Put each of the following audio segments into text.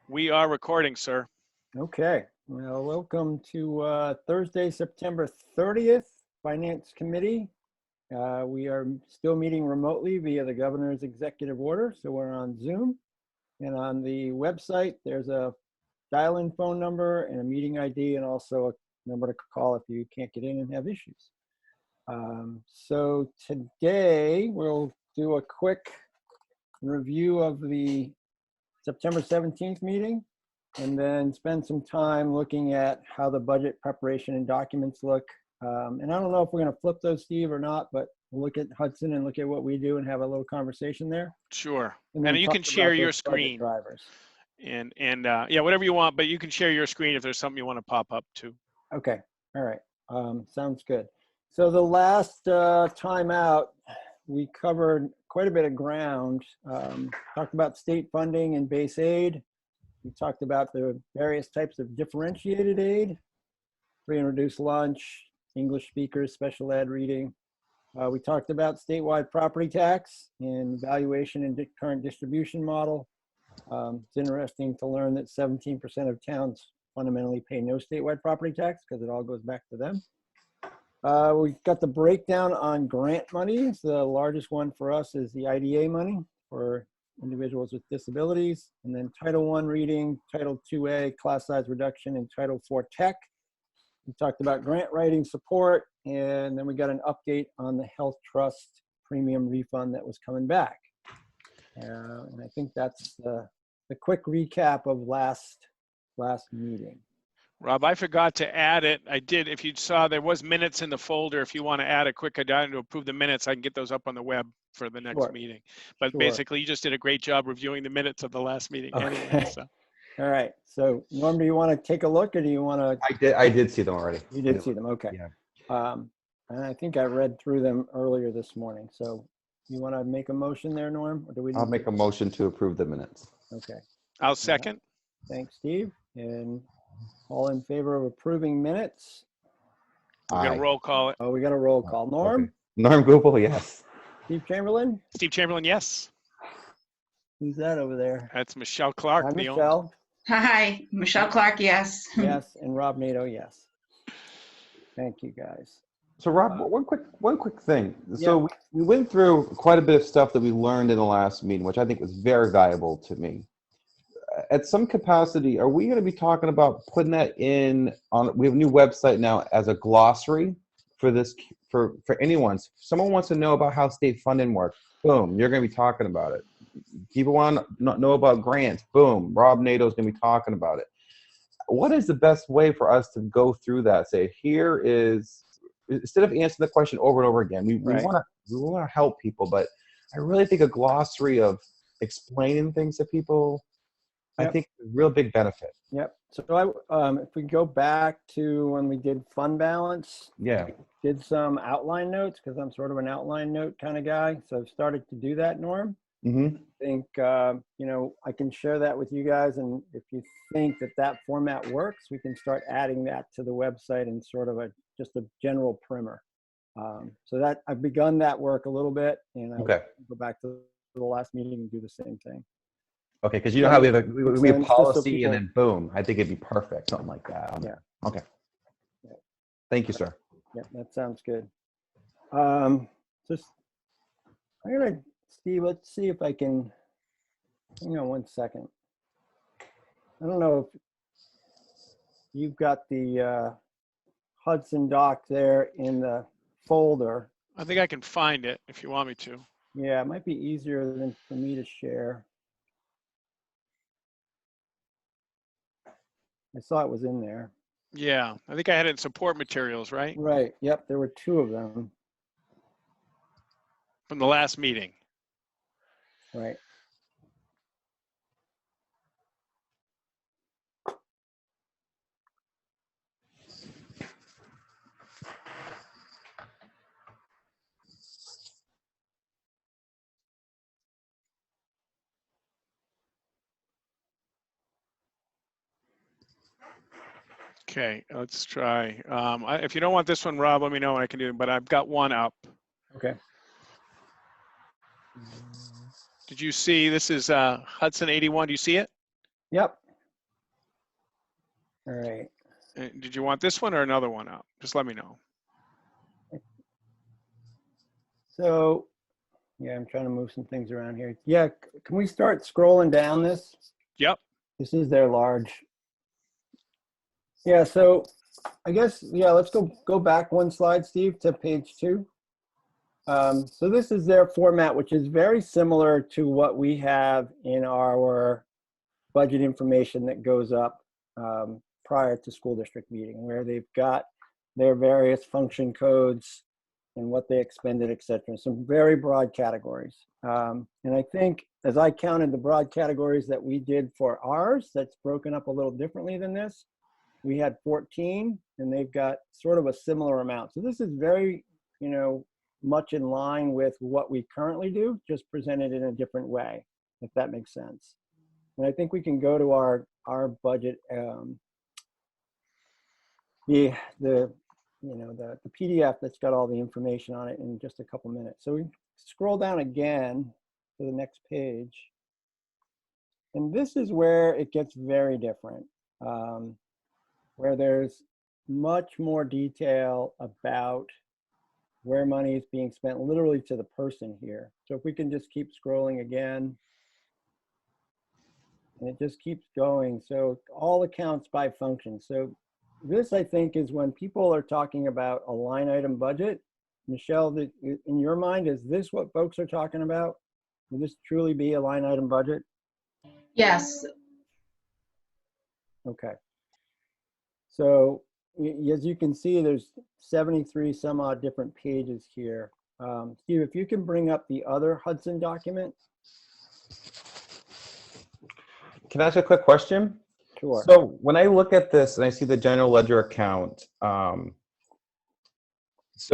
We are recording, sir. Okay, well, welcome to Thursday, September 30th, Finance Committee. We are still meeting remotely via the governor's executive order, so we're on Zoom. And on the website, there's a dial-in phone number and a meeting ID and also a number to call if you can't get in and have issues. So today we'll do a quick review of the September 17th meeting, and then spend some time looking at how the budget preparation and documents look. And I don't know if we're going to flip those, Steve, or not, but we'll look at Hudson and look at what we do and have a little conversation there. Sure. And And then you talk can share about your those budget screen drivers. and yeah, whatever you want, but you can share your screen if there's something you want to pop up too. Okay. All right. Sounds good. So the last time out, we covered quite a bit of ground. Talked about state funding and base aid. We talked about the various types of differentiated aid, free and reduced lunch, English speakers, special ed reading. We talked about statewide property tax and valuation and current distribution model. It's interesting to learn that 17% of towns fundamentally pay no statewide property tax because it all goes back to them. We've got the breakdown on grant monies. The largest one for us is the IDA money for individuals with disabilities, and then Title I reading, Title IIA class size reduction, and Title IV tech. We talked about grant writing support, and then we got an update on the health trust premium refund that was coming back. And I think that's the quick recap of last meeting. Rob, I forgot to add it. I did. If you saw, there was minutes in the folder. If you want to add a quick item to approve the minutes, I can get those up on the web for the next meeting. But basically, you just did a great job reviewing the minutes of the last meeting anyway. So. All right. So, Norm, do you want to take a look, or do you want to? I did see them already. You did see them. Okay. Yeah. And I think I read through them earlier this morning. So, you want to make a motion there, Norm? Or do we? I'll make a motion to approve the minutes. Okay. I'll second. Thanks, Steve. And all in favor of approving minutes? We got a roll call. Oh, we got a roll call. Norm? Okay. Norm Gupel, yes. Steve Chamberlain? Steve Chamberlain, yes. Who's that over there? That's Michelle Clark. Hi, Michelle. Hi, Michelle Clark, yes. Yes, and Rob Nato, yes. Thank you, guys. So, Rob, one quick thing. So we went through quite a bit of stuff that we learned in the last meeting, which I think was very valuable to me. At some capacity, are we going to be talking about putting that in on? We have a new website now as a glossary for this for anyone. If someone wants to know about how state funding works, boom, you're going to be talking about it. People want to know about grants, boom, Rob Nato's going to be talking about it. What is the best way for us to go through that? Say, here is, instead of answering the question over and over again, we want to help people, but I really think a glossary of explaining things to people, I think is a real big benefit. Yep. So if we go back to when we did fund balance, I did some outline notes because I'm sort of an outline note kind of guy. So I've started to do that, Norm. Mm-hmm. I think, I can share that with you guys. And if you think that format works, we can start adding that to the website and sort of just a general primer. So that I've begun that work a little bit, and I'll go back to the last meeting and do the same thing. Okay, because you know how we have policy and then boom, I think it'd be perfect, something like that. Yeah. Okay. Yeah. Thank you, sir. Yeah, that sounds good. Steve, let's see if I can, hang on one second. I don't know if you've got the Hudson doc there in the folder. I think I can find it if you want me to. Yeah, it might be easier than for me to share. I saw it was in there. Yeah, I think I had it in support materials, right? Right. Yep, there were two of them. From the last meeting. Right. Okay, let's try. If you don't want this one, Rob, let me know and I can do it, but I've got one up. Okay. Did you see, this is Hudson 81, do you see it? Yep. All right. Did you want this one or another one up? Just let me know. So, yeah, I'm trying to move some things around here. Yeah, can we start scrolling down this? Yep. This is their large. Yeah, so I guess, yeah, let's go back one slide, Steve, to page 2. So this is their format, which is very similar to what we have in our budget information that goes up prior to school district meeting, where they've got their various function codes and what they expended, et cetera. Some very broad categories. And I think as I counted the broad categories that we did for ours, that's broken up a little differently than this. We had 14 and they've got sort of a similar amount. So this is very, much in line with what we currently do, just presented in a different way, if that makes sense. And I think we can go to our budget, the PDF that's got all the information on it in just a couple minutes. So we scroll down again to the next page. And this is where it gets very different, where there's much more detail about where money is being spent literally to the person here. So if we can just keep scrolling again, and it just keeps going. So all accounts by function. So this, I think, is when people are talking about a line item budget. Michelle, in your mind, is this what folks are talking about? Will this truly be a line item budget? Yes. Okay. So as you can see, there's 73 some odd different pages here. Steve, if you can bring up the other Hudson document. Can I ask a quick question? Sure. So when I look at this and I see the general ledger account, so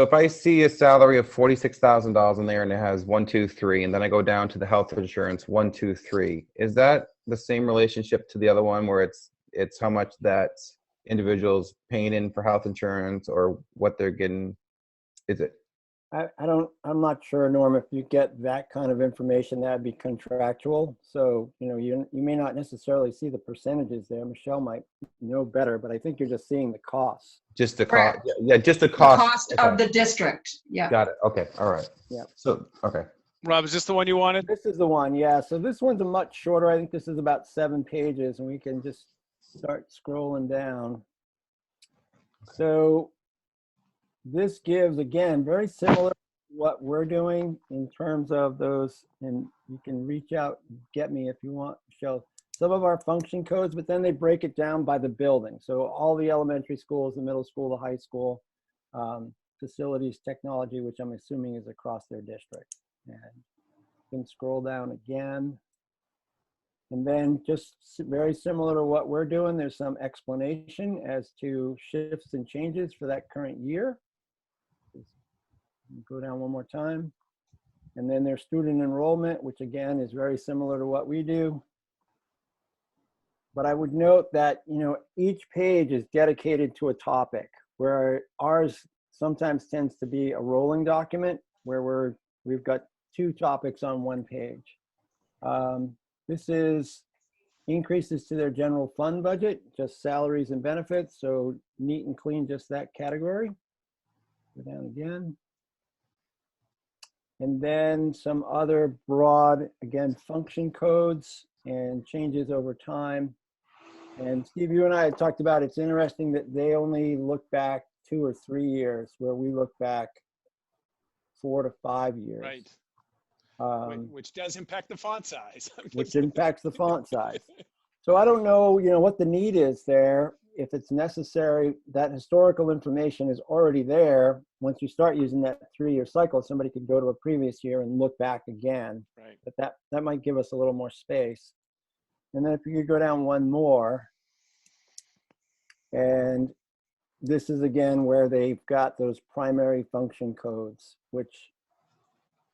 if I see a salary of $46,000 in there and it has 1, 2, 3, and then I go down to the health insurance 1, 2, 3, is that the same relationship to the other one where it's how much that individual's paying in for health insurance or what they're getting? Is it? I'm not sure, Norm, if you get that kind of information, that'd be contractual. So, you may not necessarily see the percentages there. Michelle might know better, but I think you're just seeing the costs. Just the cost. Correct. Yeah, just the The cost. cost of the district. Yeah. Got it. Okay. All right. Yeah. So, okay. Rob, is this the one you wanted? This is the one, yeah. So this one's a much shorter. I think this is about 7 pages, and we can just start scrolling down. So this gives, again, very similar to what we're doing in terms of those, and you can reach out, get me if you want, Michelle, some of our function codes, but then they break it down by the building. So all the elementary schools, the middle school, the high school, facilities, technology, which I'm assuming is across their district. And you can scroll down again. And then just very similar to what we're doing, there's some explanation as to shifts and changes for that current year. Go down one more time. And then there's student enrollment, which again is very similar to what we do. But I would note that, each page is dedicated to a topic, where ours sometimes tends to be a rolling document where we've got 2 topics on 1 page. This is increases to their general fund budget, just salaries and benefits. So neat and clean, just that category. Go down again. And then some other broad, again, function codes and changes over time. And Steve, you and I had talked about, it's interesting that they only look back 2 or 3 years, where we look back 4 to 5 years. Right. Which does impact the font size. Which impacts the font size. So I don't know, what the need is there. If it's necessary, that historical information is already there. Once you start using that 3-year cycle, somebody could go to a previous year and look back again. Right. But that might give us a little more space. And then if you could go down one more, and this is again where they've got those primary function codes, which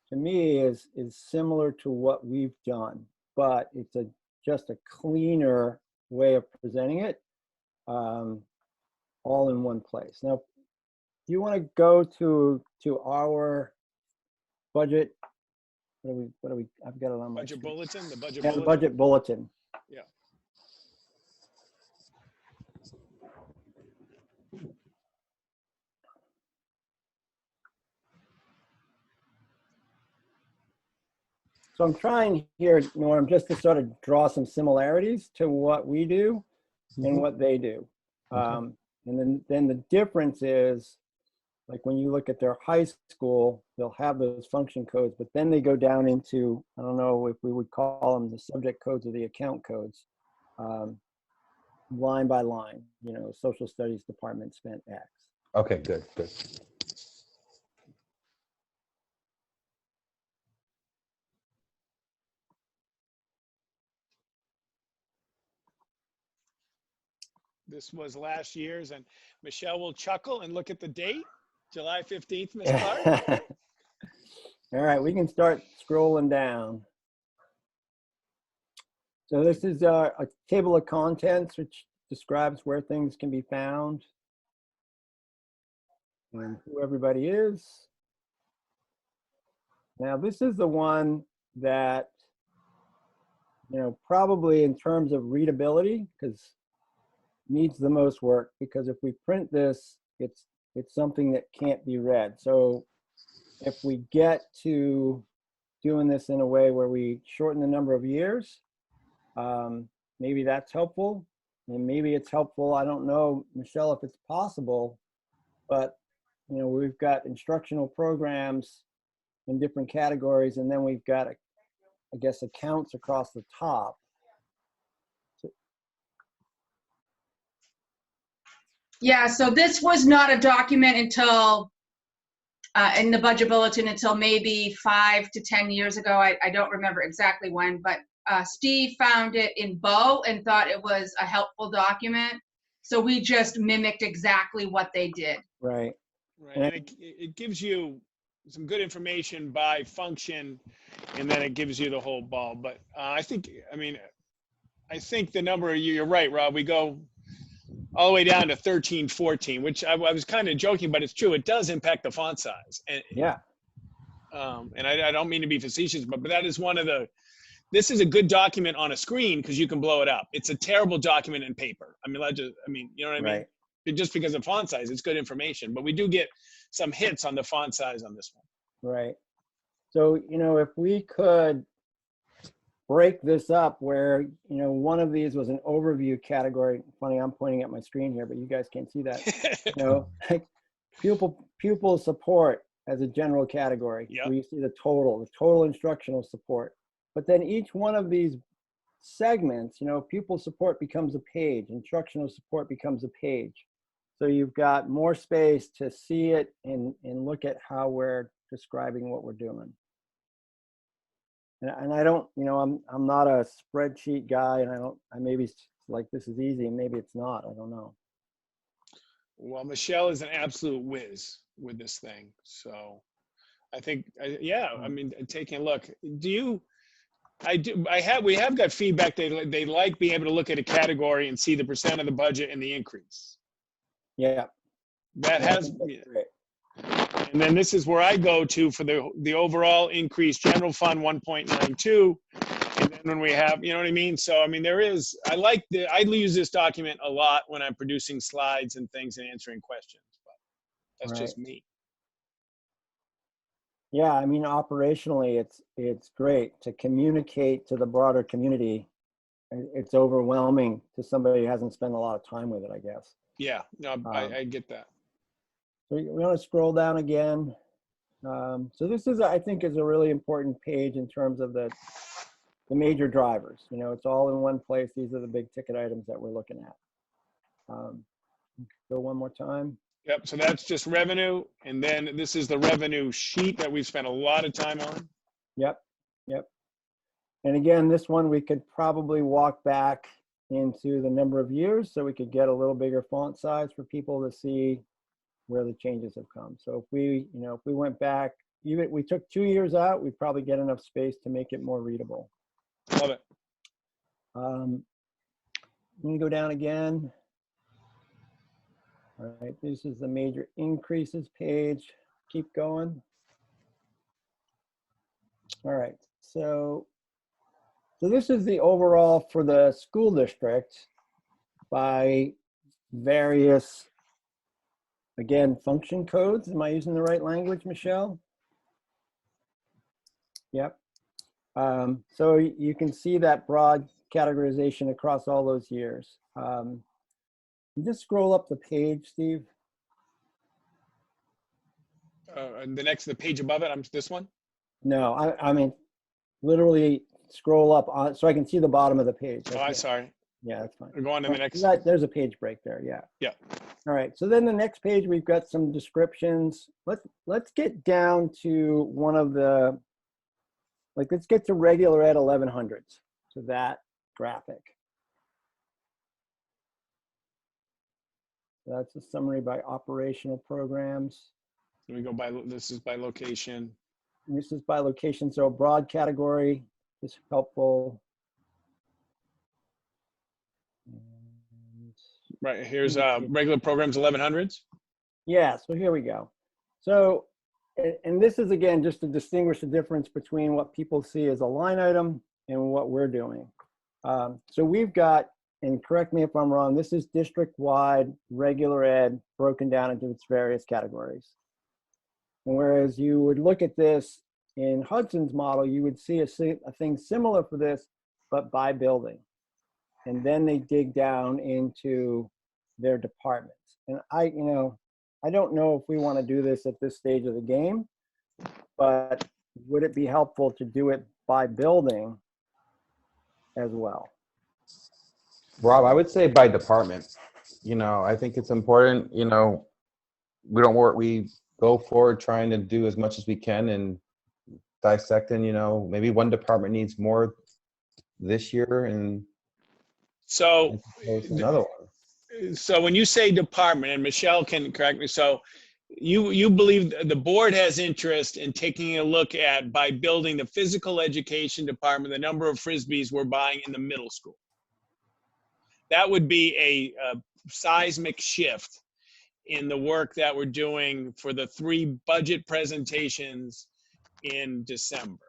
to me is similar to what we've done, but it's just a cleaner way of presenting it, all in one place. Now, if you want to go to our budget, what do we, I've got it on my budget screen. bulletin, the budget Yeah, bulletin. the budget bulletin. Yeah. So I'm trying here, Norm, just to sort of draw some similarities to what we do and what they do. And then the difference is, like when you look at their high school, they'll have those function codes, but then they go down into, I don't know if we would call them the subject codes or the account codes, line by line, you know, social studies department spent X. Okay, good, good. This was last year's, and Michelle will chuckle and look at the date, July 15th, Ms. Clark. All right, we can start scrolling down. So this is a table of contents, which describes where things can be found and who everybody is. Now, this is the one that, you know, probably in terms of readability, because needs the most work, because if we print this, it's something that can't be read. So if we get to doing this in a way where we shorten the number of years, maybe that's helpful. And maybe it's helpful, I don't know, Michelle, if it's possible, but you know, we've got instructional programs in different categories, and then we've got, I guess, accounts across the top. Yeah, so this was not a document until, in the budget bulletin, until maybe 5 to 10 years ago. I don't remember exactly when, but Steve found it in Bo and thought it was a helpful document. So we just mimicked exactly what they did. Right. Right, and it gives you some good information by function, and then it gives you the whole ball. But I think the number, you're right, Rob, we go all the way down to 13, 14, which I was kind of joking, but it's true. It does impact the font size. And, yeah. And I don't mean to be facetious, but that is one of the, this is a good document on a screen because you can blow it up. It's a terrible document in paper. I mean, you know what I mean? Right. Just because of font size, it's good information, but we do get some hits on the font size on this one. Right. So, you know, if we could break this up where, you know, one of these was an overview category. Funny, I'm pointing at my screen here, but you guys can't see that. You know, like pupil support as a general category. Yep. Where you see the total instructional support. But then each one of these segments, you know, pupil support becomes a page, instructional support becomes a page. So you've got more space to see it and look at how we're describing what we're doing. And I don't, you know, I'm not a spreadsheet guy, and I maybe like this is easy and maybe it's not, I don't know. Well, Michelle is an absolute whiz with this thing. So I think, yeah, I mean, taking a look, we have got feedback. They like being able to look at a category and see the % of the budget and the increase. Yeah. That has, and then this is where I go to for the overall increase, general fund 1.92. And then when we have, you know what I mean? So, I mean, I use this document a lot when I'm producing slides and things and answering questions, but that's just me. Yeah, I mean, operationally, it's great to communicate to the broader community. It's overwhelming to somebody who hasn't spent a lot of time with it, I guess. Yeah, no, I get that. So we want to scroll down again. So this is, I think, is a really important page in terms of the major drivers. You know, it's all in one place. These are the big ticket items that we're looking at. Go one more time. Yep, so that's just revenue. And then this is the revenue sheet that we've spent a lot of time on. Yep. And again, this one we could probably walk back into the number of years so we could get a little bigger font size for people to see where the changes have come. So if we went back, even we took 2 years out, we'd probably get enough space to make it more readable. Love it. I'm gonna go down again. All right, this is the major increases page. Keep going. All right, so this is the overall for the school district by various, again, function codes. Am I using the right language, Michelle? Yep. So you can see that broad categorization across all those years. You just scroll up the page, Steve. The page above it, this one? No, I mean, literally scroll up on so I can see the bottom of the page. Oh, I'm sorry. Yeah, that's fine. We're going to the next. There's a page break there. Yeah. Yeah. All right. So then the next page, we've got some descriptions. Let's get down to one of the, let's get to regular ed 1100s. So that graphic. That's a summary by operational programs. So we go by, this is by location. And this is by location. So a broad category is helpful. Right, here's regular programs 1100s. Yeah, so here we go. So, and this is again, just to distinguish the difference between what people see as a line item and what we're doing. So we've got, and correct me if I'm wrong, this is district-wide regular ed broken down into its various categories. And whereas you would look at this in Hudson's model, you would see a thing similar for this, but by building. And then they dig down into their departments. And I don't know if we want to do this at this stage of the game, but would it be helpful to do it by building as well? Rob, I would say by department. I think it's important, we go forward trying to do as much as we can and dissecting, maybe one department needs more this year and so another one. So when you say department, and Michelle can correct me, so you believe the board has interest in taking a look at, by building the physical education department, the number of Frisbees we're buying in the middle school. That would be a seismic shift in the work that we're doing for the 3 budget presentations in December.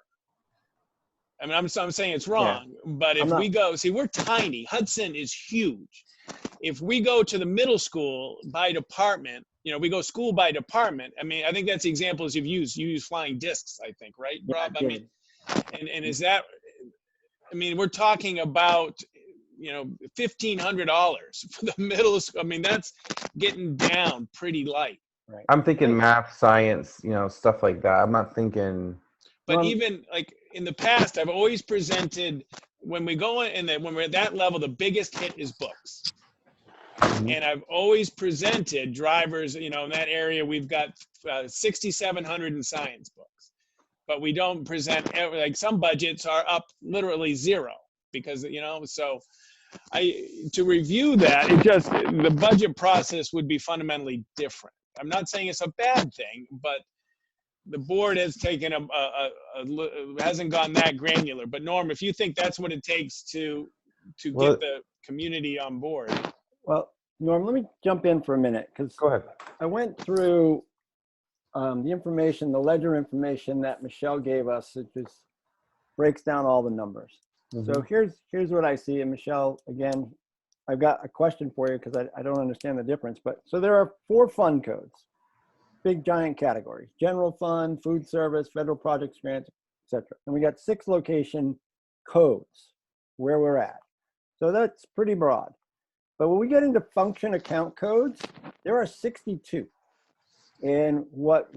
I mean, I'm saying it's wrong, but if we go, see, we're tiny. Hudson is huge. If we go to the middle school by department, we go school by department. I mean, I think that's the examples you've used. You use flying discs, I think, right, Rob? I mean, and is that, I mean, we're talking about, $1,500 for the middle school. I mean, that's getting down pretty light. Right. I'm thinking math, science, stuff like that. I'm not thinking. But even like in the past, I've always presented, when we go in, when we're at that level, the biggest hit is books. And I've always presented drivers, in that area, we've got 6,700 in science books. But we don't present, like some budgets are up literally 0 because, so to review that, the budget process would be fundamentally different. I'm not saying it's a bad thing, but the board has taken hasn't gone that granular. But Norm, if you think that's what it takes to get the community on board. Well, Norm, let me jump in for a minute, because Go ahead. I went through the information, the ledger information that Michelle gave us. It just breaks down all the numbers. So here's what I see. And Michelle, again, I've got a question for you because I don't understand the difference. But so there are 4 fund codes, big giant categories: general fund, food service, federal projects, grants, etc. And we got 6 location codes where we're at. So that's pretty broad. But when we get into function account codes, there are 62. And what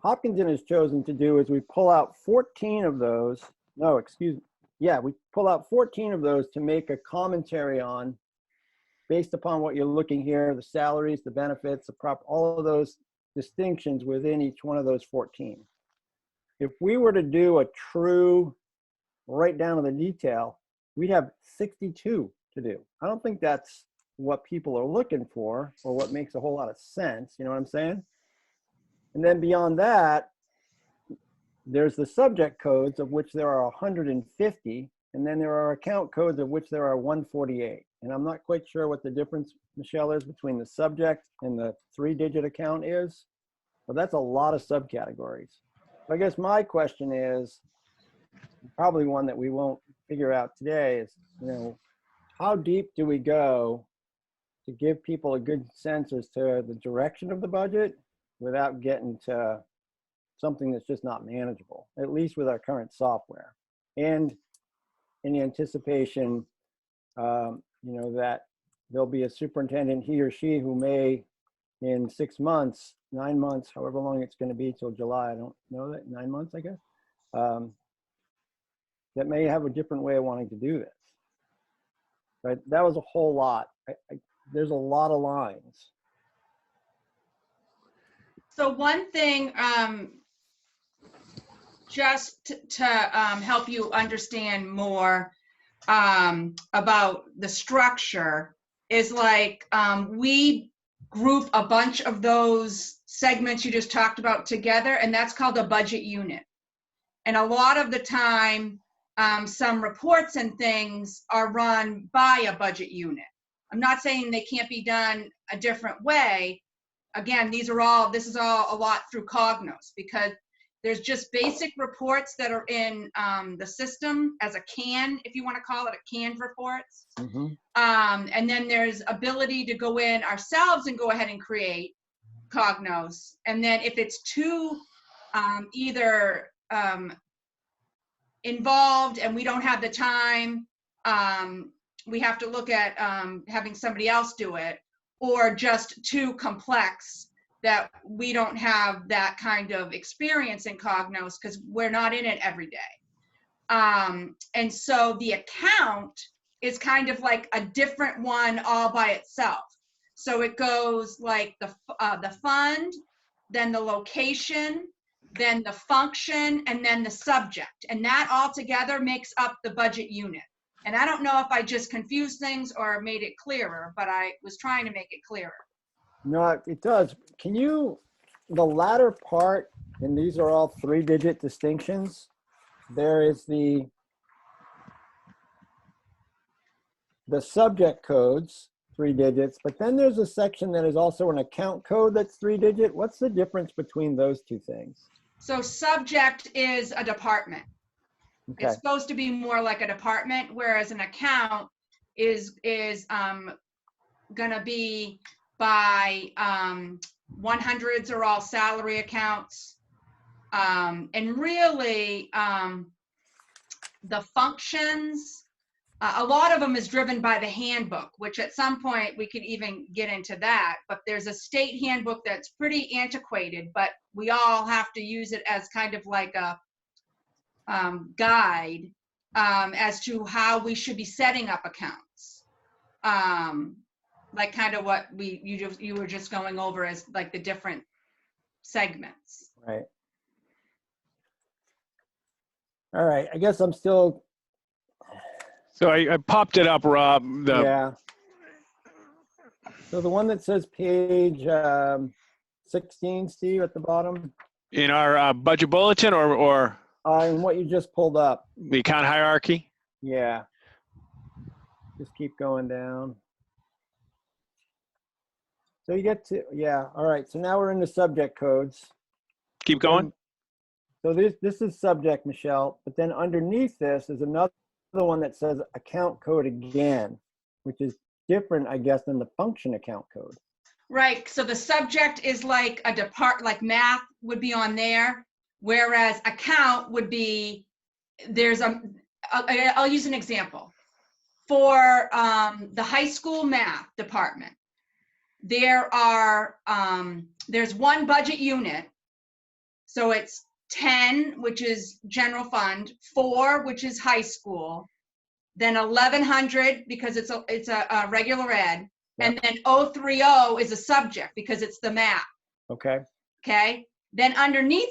Hopkinton has chosen to do is we pull out 14 of those. No, excuse me. Yeah, we pull out 14 of those to make a commentary on, based upon what you're looking here, the salaries, the benefits, all of those distinctions within each one of those 14. If we were to do a true right down to the detail, we'd have 62 to do. I don't think that's what people are looking for or what makes a whole lot of sense. You know what I'm saying? And then beyond that, there's the subject codes, of which there are 150, and then there are account codes, of which there are 148. And I'm not quite sure what the difference, Michelle, is between the subject and the 3-digit account is, but that's a lot of subcategories. So I guess my question is, probably one that we won't figure out today, is, how deep do we go to give people a good sense as to the direction of the budget without getting to something that's just not manageable, at least with our current software. And in the anticipation, that there'll be a superintendent, he or she, who may, in 6 months, 9 months, however long it's going to be till July, I don't know that, 9 months, I guess, that may have a different way of wanting to do this. But that was a whole lot. There's a lot of lines. So one thing, just to help you understand more about the structure, is like we group a bunch of those segments you just talked about together, and that's called a budget unit. And a lot of the time, some reports and things are run by a budget unit. I'm not saying they can't be done a different way. Again, this is all a lot through Cognos, because there's just basic reports that are in the system as a can, if you want to call it a canned reports. Mm-hmm. And then there's ability to go in ourselves and go ahead and create Cognos. And then if it's too either involved and we don't have the time, we have to look at having somebody else do it, or just too complex that we don't have that kind of experience in Cognos because we're not in it every day. And so the account is kind of like a different one all by itself. So it goes like the fund, then the location, then the function, and then the subject. And that all together makes up the budget unit. And I don't know if I just confused things or made it clearer, but I was trying to make it clearer. No, it does. Can you, the latter part, and these are all 3-digit distinctions, there is the subject codes, 3 digits, but then there's a section that is also an account code that's 3-digit. What's the difference between those two things? So subject is a department. Okay. It's supposed to be more like a department, whereas an account is gonna be by 100s are all salary accounts. And really the functions, a lot of them is driven by the handbook, which at some point we could even get into that, but there's a state handbook that's pretty antiquated, but we all have to use it as kind of like a guide as to how we should be setting up accounts. Like kind of what you were just going over as like the different segments. Right. All right, I guess I'm still. So I popped it up, Rob. Yeah. So the one that says page 16, Steve, at the bottom. In our budget bulletin, or And what you just pulled up. the account hierarchy. Yeah. Just keep going down. So you get to, yeah, all right. So now we're in the subject codes. Keep going. So this is subject, Michelle, but then underneath this is another one that says account code again, which is different, I guess, than the function account code. Right, so the subject is like like math would be on there, whereas account would be, I'll use an example. For the high school math department, there's one budget unit. So it's 10, which is general fund, 4, which is high school, then 1100 because it's a regular ed, Yep. and then 030 is a subject because it's the math. Okay. Okay. Then underneath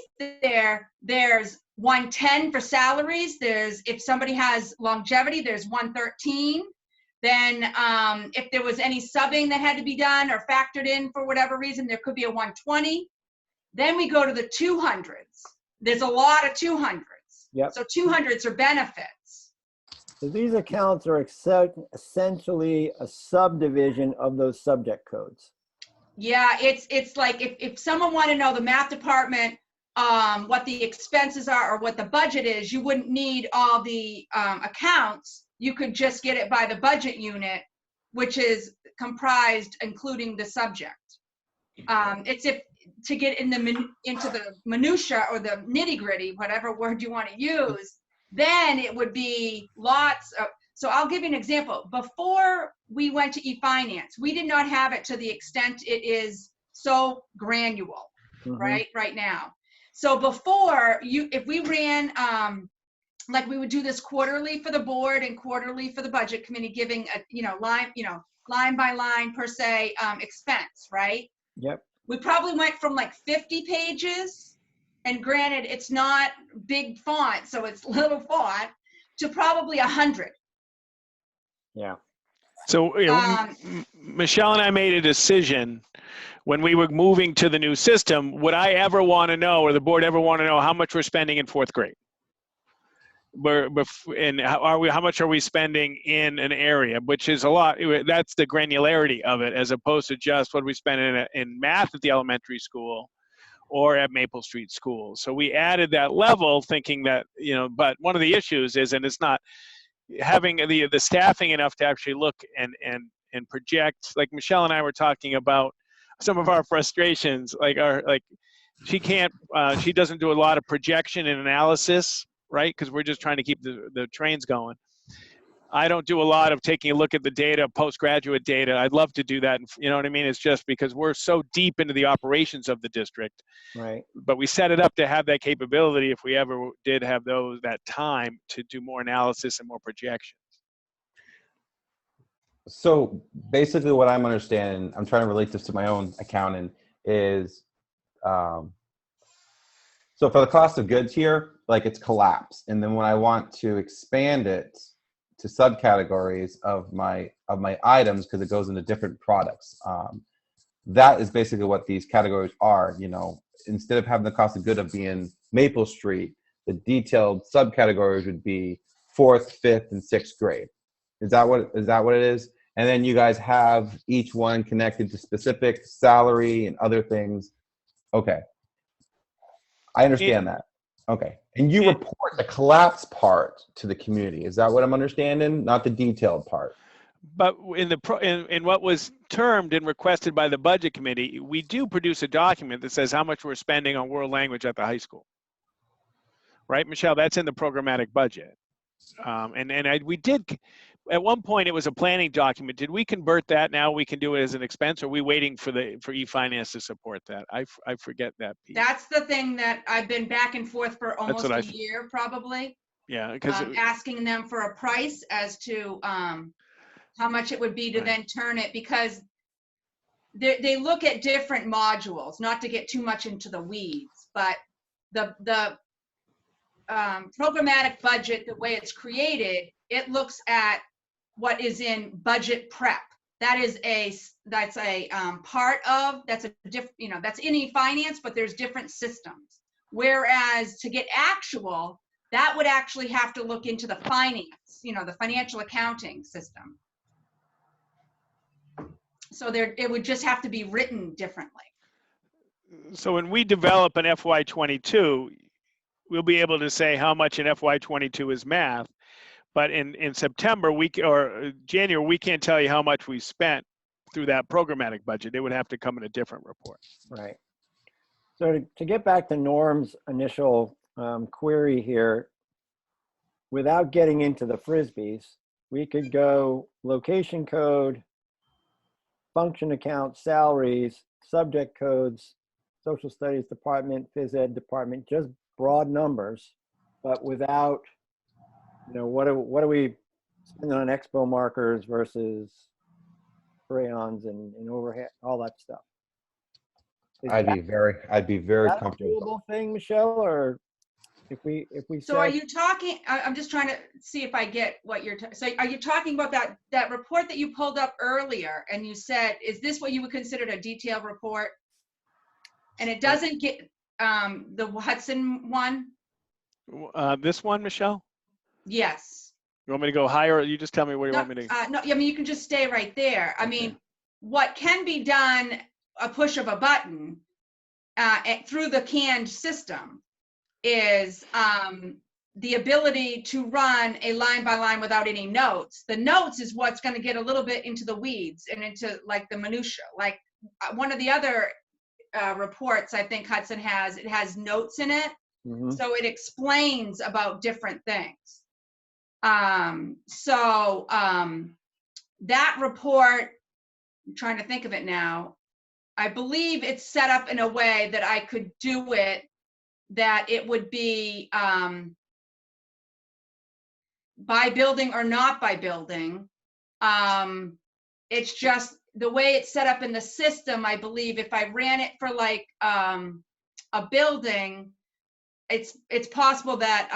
there's 110 for salaries. If somebody has longevity, there's 113. Then if there was any subbing that had to be done or factored in for whatever reason, there could be a 120. Then we go to the 200s. There's a lot of 200s. Yep. So 200s are benefits. So these accounts are essentially a subdivision of those subject codes. Yeah, it's like if someone wanted to know the math department, what the expenses are or what the budget is, you wouldn't need all the accounts. You could just get it by the budget unit, which is comprised including the subject. It's if to get in into the minutia or the nitty gritty, whatever word you want to use, then it would be lots of, so I'll give you an example. Before we went to e-finance, we did not have it to the extent it is so granular, right now. So before, if we ran, like we would do this quarterly for the board and quarterly for the budget committee, giving a, line by line per se expense, right? Yep. We probably went from like 50 pages, and granted, it's not big font, so it's little font, to probably 100. Yeah. So Michelle and I made a decision when we were moving to the new system. Would I ever want to know, or the board ever want to know, how much we're spending in fourth grade? And how much are we spending in an area, which is a lot. That's the granularity of it, as opposed to just what we spend in math at the elementary school or at Maple Street School. So we added that level, thinking that, but one of the issues is, and it's not having the staffing enough to actually look and project. Like Michelle and I were talking about some of our frustrations, she doesn't do a lot of projection and analysis, right? Because we're just trying to keep the trains going. I don't do a lot of taking a look at the data, postgraduate data. I'd love to do that. You know what I mean? It's just because we're so deep into the operations of the district. Right. But we set it up to have that capability if we ever did have that time to do more analysis and more projections. So basically what I'm understanding, I'm trying to relate this to my own accounting, is so for the cost of goods here, like it's collapsed. And then when I want to expand it to subcategories of my items, because it goes into different products, that is basically what these categories are. Instead of having the cost of good of being Maple Street, the detailed subcategories would be 4th, 5th, and 6th grade. Is that what it is? And then you guys have each one connected to specific salary and other things. Okay. I understand that. Okay. And you report the collapse part to the community. Is that what I'm understanding? Not the detailed part. But in what was termed and requested by the budget committee, we do produce a document that says how much we're spending on world language at the high school. Right, Michelle? That's in the programmatic budget. We did, at one point it was a planning document. Did we convert that? Now we can do it as an expense, or are we waiting for e-finance to support that? I forget that piece. That's the thing that I've been back and forth for almost a year, probably. Yeah, because asking them for a price as to how much it would be to then turn it, because they look at different modules, not to get too much into the weeds, but the programmatic budget, the way it's created, it looks at what is in budget prep. That's a part of, that's in e-finance, but there's different systems. Whereas to get actual, that would actually have to look into the finance, the financial accounting system. So it would just have to be written differently. So when we develop an FY22, we'll be able to say how much in FY22 is math, but in September or January, we can't tell you how much we spent through that programmatic budget. It would have to come in a different report. Right. So to get back to Norm's initial query here, without getting into the Frisbees, we could go location code, function account, salaries, subject codes, social studies department, phys ed department, just broad numbers, but without, what are we spending on expo markers versus crayons and overhead, all that stuff. I'd be very comfortable. A doable thing, Michelle, or if we So are you talking, I'm just trying to see if I get what you're, so are you talking about that report that you pulled up earlier and you said, is this what you would consider a detailed report? And it doesn't get the Hudson one? This one, Michelle? Yes. You want me to go higher, or you just tell me where you want me to? No, I mean, you can just stay right there. I mean, what can be done, a push of a button through the canned system, is the ability to run a line by line without any notes. The notes is what's going to get a little bit into the weeds and into like the minutia. Like one of the other reports I think Hudson has, it has notes in it. Mhm. So it explains about different things. That report, I'm trying to think of it now. I believe it's set up in a way that I could do it, that it would be by building or not by building. It's just the way it's set up in the system. I believe if I ran it for like a building, it's possible that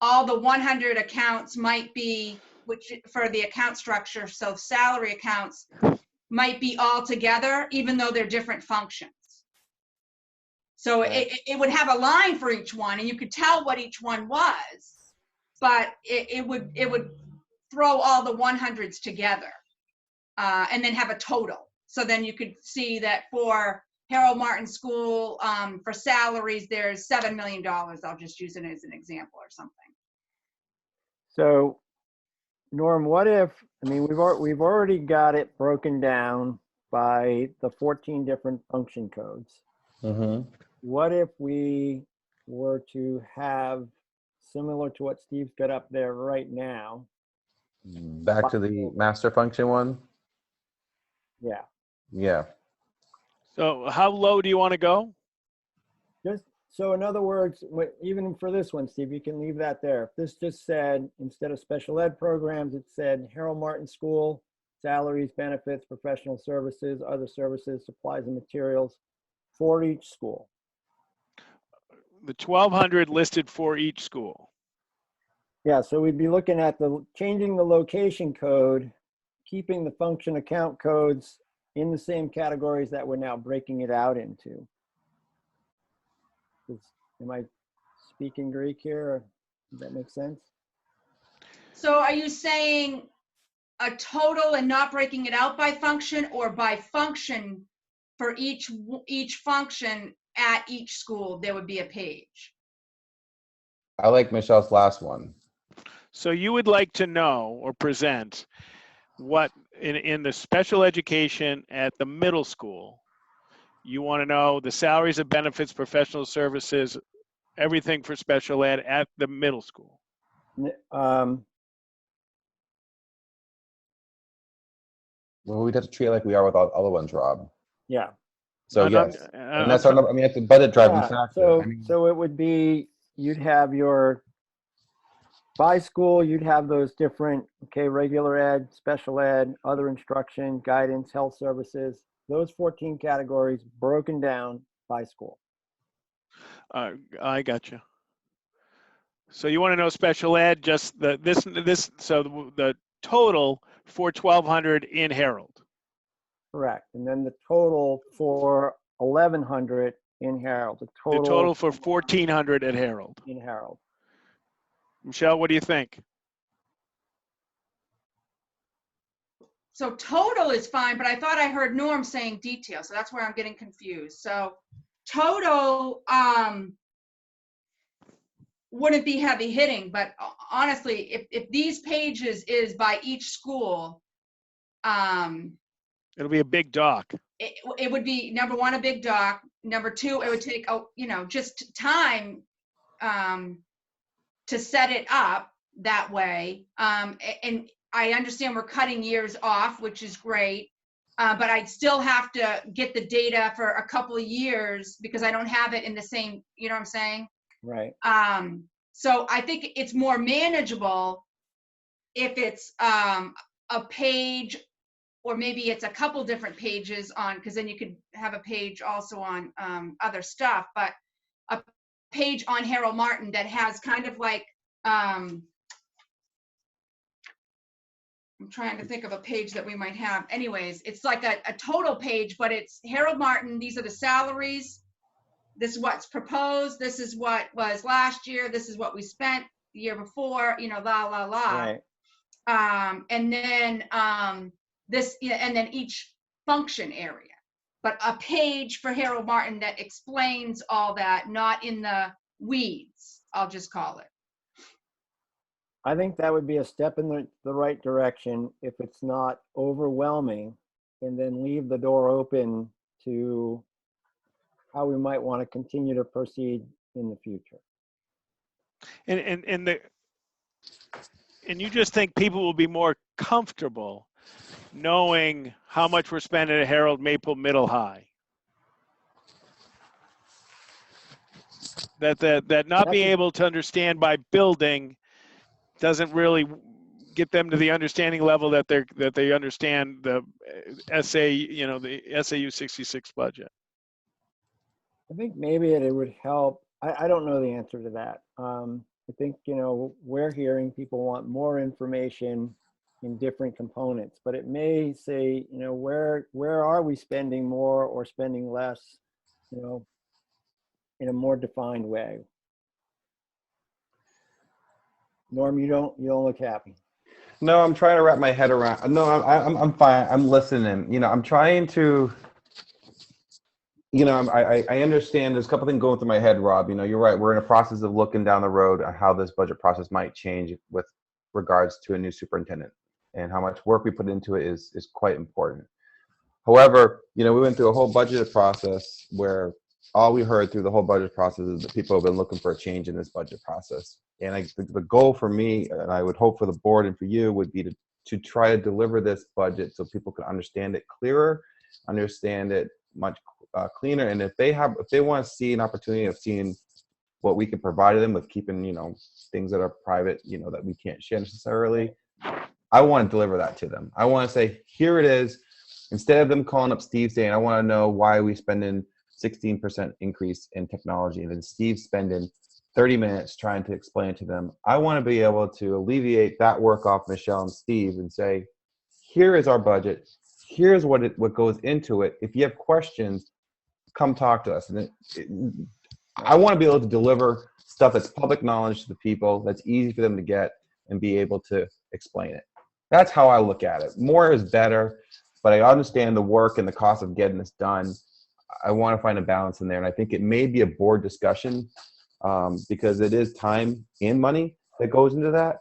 all the 100 accounts might be, which for the account structure, so salary accounts might be all together, even though they're different functions. So Right. it would have a line for each one, and you could tell what each one was, but it would throw all the 100s together, and then have a total. So then you could see that for Harold Martin School, for salaries, there's $7 million. I'll just use it as an example or something. So, Norm, what if, I mean, we've already got it broken down by the 14 different function codes. Mm-hmm. What if we were to have, similar to what Steve's got up there right now? Back to the master function one. Yeah, Yeah. So how low do you want to go? just, so in other words, even for this one, Steve, you can leave that there. If this just said, instead of special ed programs, it said Harold Martin School, salaries, benefits, professional services, other services, supplies and materials for each school. The 1,200 listed for each school. Yeah, so we'd be looking at changing the location code, keeping the function account codes in the same categories that we're now breaking it out into. Am I speaking Greek here? Or does that make sense? So are you saying a total and not breaking it out by function, or by function for each function at each school, there would be a page? I like Michelle's last one. So you would like to know or present what in the special education at the middle school, you want to know the salaries and benefits, professional services, everything for special ed at the middle school. Well, we'd have to treat it like we are with all the other ones, Rob. Yeah. So And I'm- yes, and that's our number. I mean, it's a budget driving Yeah, factor. I mean, so it would be, you'd have your, by school, you'd have those different, okay, regular ed, special ed, other instruction, guidance, health services, those 14 categories broken down by school. I got you. So you want to know special ed, just so the total for 1,200 in Harold. Correct. And then the total for 1,100 in Harold, the The total total for 1,400 at Harold. in Harold. Michelle, what do you think? So total is fine, but I thought I heard Norm saying detail, so that's where I'm getting confused. So total wouldn't be heavy hitting, but honestly, if these pages is by each school, It'll be a big doc. it would be, number one, a big doc. Number two, it would take, just time to set it up that way. And I understand we're cutting years off, which is great, but I'd still have to get the data for a couple of years because I don't have it in the same, you know what I'm saying? Right. So I think it's more manageable if it's a page, or maybe it's a couple different pages on, because then you could have a page also on other stuff, but a page on Harold Martin that has kind of like, I'm trying to think of a page that we might have. Anyways, it's like a total page, but it's Harold Martin. These are the salaries. This is what's proposed. This is what was last year. This is what we spent the year before, la, la, la. Right. And then and then each function area. But a page for Harold Martin that explains all that, not in the weeds, I'll just call it. I think that would be a step in the right direction if it's not overwhelming, and then leave the door open to how we might want to continue to proceed in the future. And you just think people will be more comfortable knowing how much we're spending at Harold, Maple, Middle, High. That not being able to understand by building doesn't really get them to the understanding level that they understand the the SAU 66 budget. I think maybe it would help. I don't know the answer to that. I think, we're hearing people want more information in different components, but it may say, where are we spending more or spending less, in a more defined way. Norm, you don't look happy. No, I'm trying to wrap my head around. No, I'm fine. I'm listening. I'm trying to. I understand. There's a couple things going through my head, Rob. You're right. We're in a process of looking down the road at how this budget process might change with regards to a new superintendent, and how much work we put into it is quite important. However, we went through a whole budget process where all we heard through the whole budget process is that people have been looking for a change in this budget process. And the goal for me, and I would hope for the board and for you, would be to try to deliver this budget so people can understand it clearer, understand it much cleaner. And if they want to see an opportunity of seeing what we can provide them with keeping, things that are private, that we can't share necessarily, I want to deliver that to them. I want to say, here it is. Instead of them calling up Steve saying, I want to know why are we spending 16% increase in technology, and then Steve spending 30 minutes trying to explain to them. I want to be able to alleviate that work off Michelle and Steve and say, here is our budget. Here's what goes into it. If you have questions, come talk to us. And I want to be able to deliver stuff that's public knowledge to the people, that's easy for them to get, and be able to explain it. That's how I look at it. More is better, but I understand the work and the cost of getting this done. I want to find a balance in there, and I think it may be a board discussion because it is time and money that goes into that,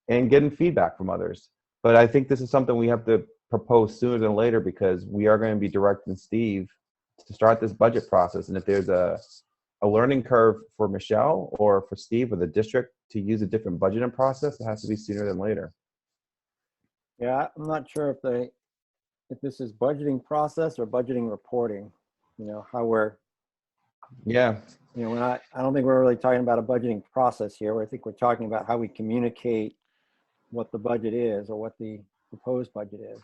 and getting feedback from others. But I think this is something we have to propose sooner than later, because we are going to be directing Steve to start this budget process. And if there's a learning curve for Michelle or for Steve or the district to use a different budgeting process, it has to be sooner than later. Yeah, I'm not sure if this is budgeting process or budgeting reporting, how we're, Yeah. I don't think we're really talking about a budgeting process here. I think we're talking about how we communicate what the budget is or what the proposed budget is.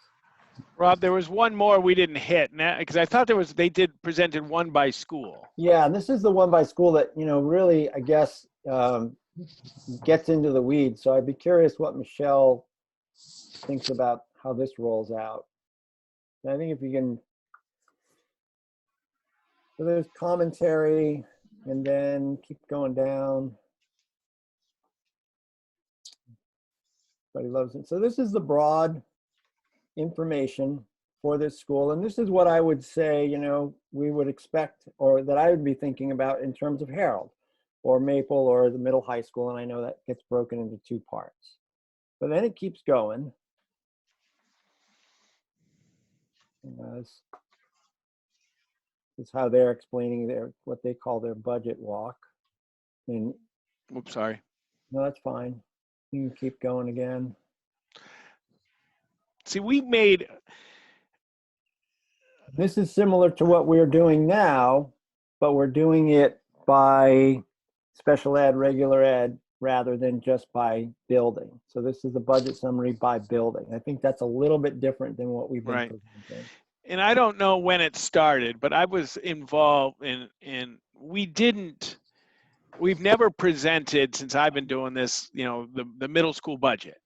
Rob, there was one more we didn't hit, because I thought they did presented one by school. Yeah, and this is the one by school that, really, I guess, gets into the weeds. So I'd be curious what Michelle thinks about how this rolls out. And I think if you can, so there's commentary, and then keep going down. Everybody loves it. So this is the broad information for this school. And this is what I would say, we would expect, or that I would be thinking about in terms of Harold or Maple or the middle high school. And I know that gets broken into two parts. But then it keeps going. This is how they're explaining what they call their budget walk. And Oops, sorry. no, that's fine. You can keep going again. See, this is similar to what we're doing now, but we're doing it by special ed, regular ed, rather than just by building. So this is the budget summary by building. I think that's a little bit different than what we've been presenting. And I don't know when it started, but I was involved in we've never presented, since I've been doing this, the middle school budget,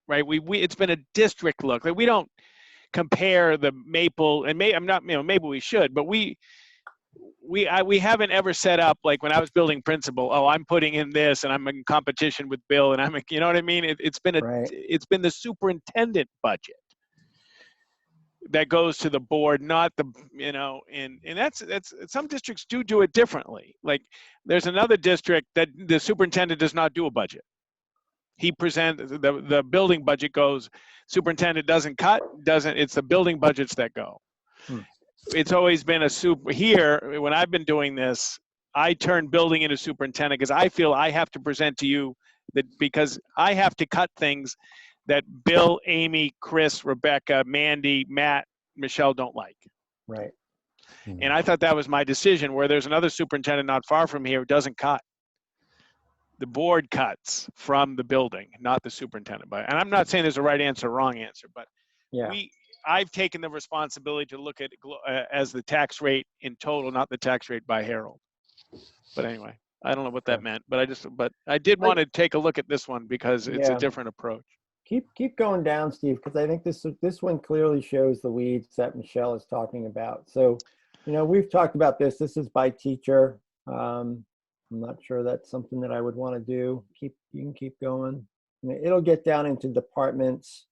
right? It's been a district look. Like, we don't compare the Maple, and maybe we should, but we haven't ever set up, like when I was building principal, I'm putting in this and I'm in competition with Bill, and you know what I mean? It's been it's been the superintendent budget that goes to the board, not the, and that's some districts do it differently. Like, there's another district that the superintendent does not do a budget. He presents the building budget goes, superintendent doesn't cut, it's the building budgets that go. it's always been a super here. When I've been doing this, I turn building into superintendent because I feel I have to present to you that because I have to cut things that Bill, Amy, Chris, Rebecca, Mandy, Matt, Michelle don't like. Right. And I thought that was my decision, where there's another superintendent not far from here who doesn't cut. The board cuts from the building, not the superintendent. And I'm not saying there's a right answer or wrong answer, but Yeah. I've taken the responsibility to look at as the tax rate in total, not the tax rate by Harold. But anyway, I don't know what that meant, but I did want to take a look at this one because it's a different approach. Keep going down, Steve, because I think this one clearly shows the weeds that Michelle is talking about. So, we've talked about this. This is by teacher. I'm not sure that's something that I would want to do. You can keep going. It'll get down into departments.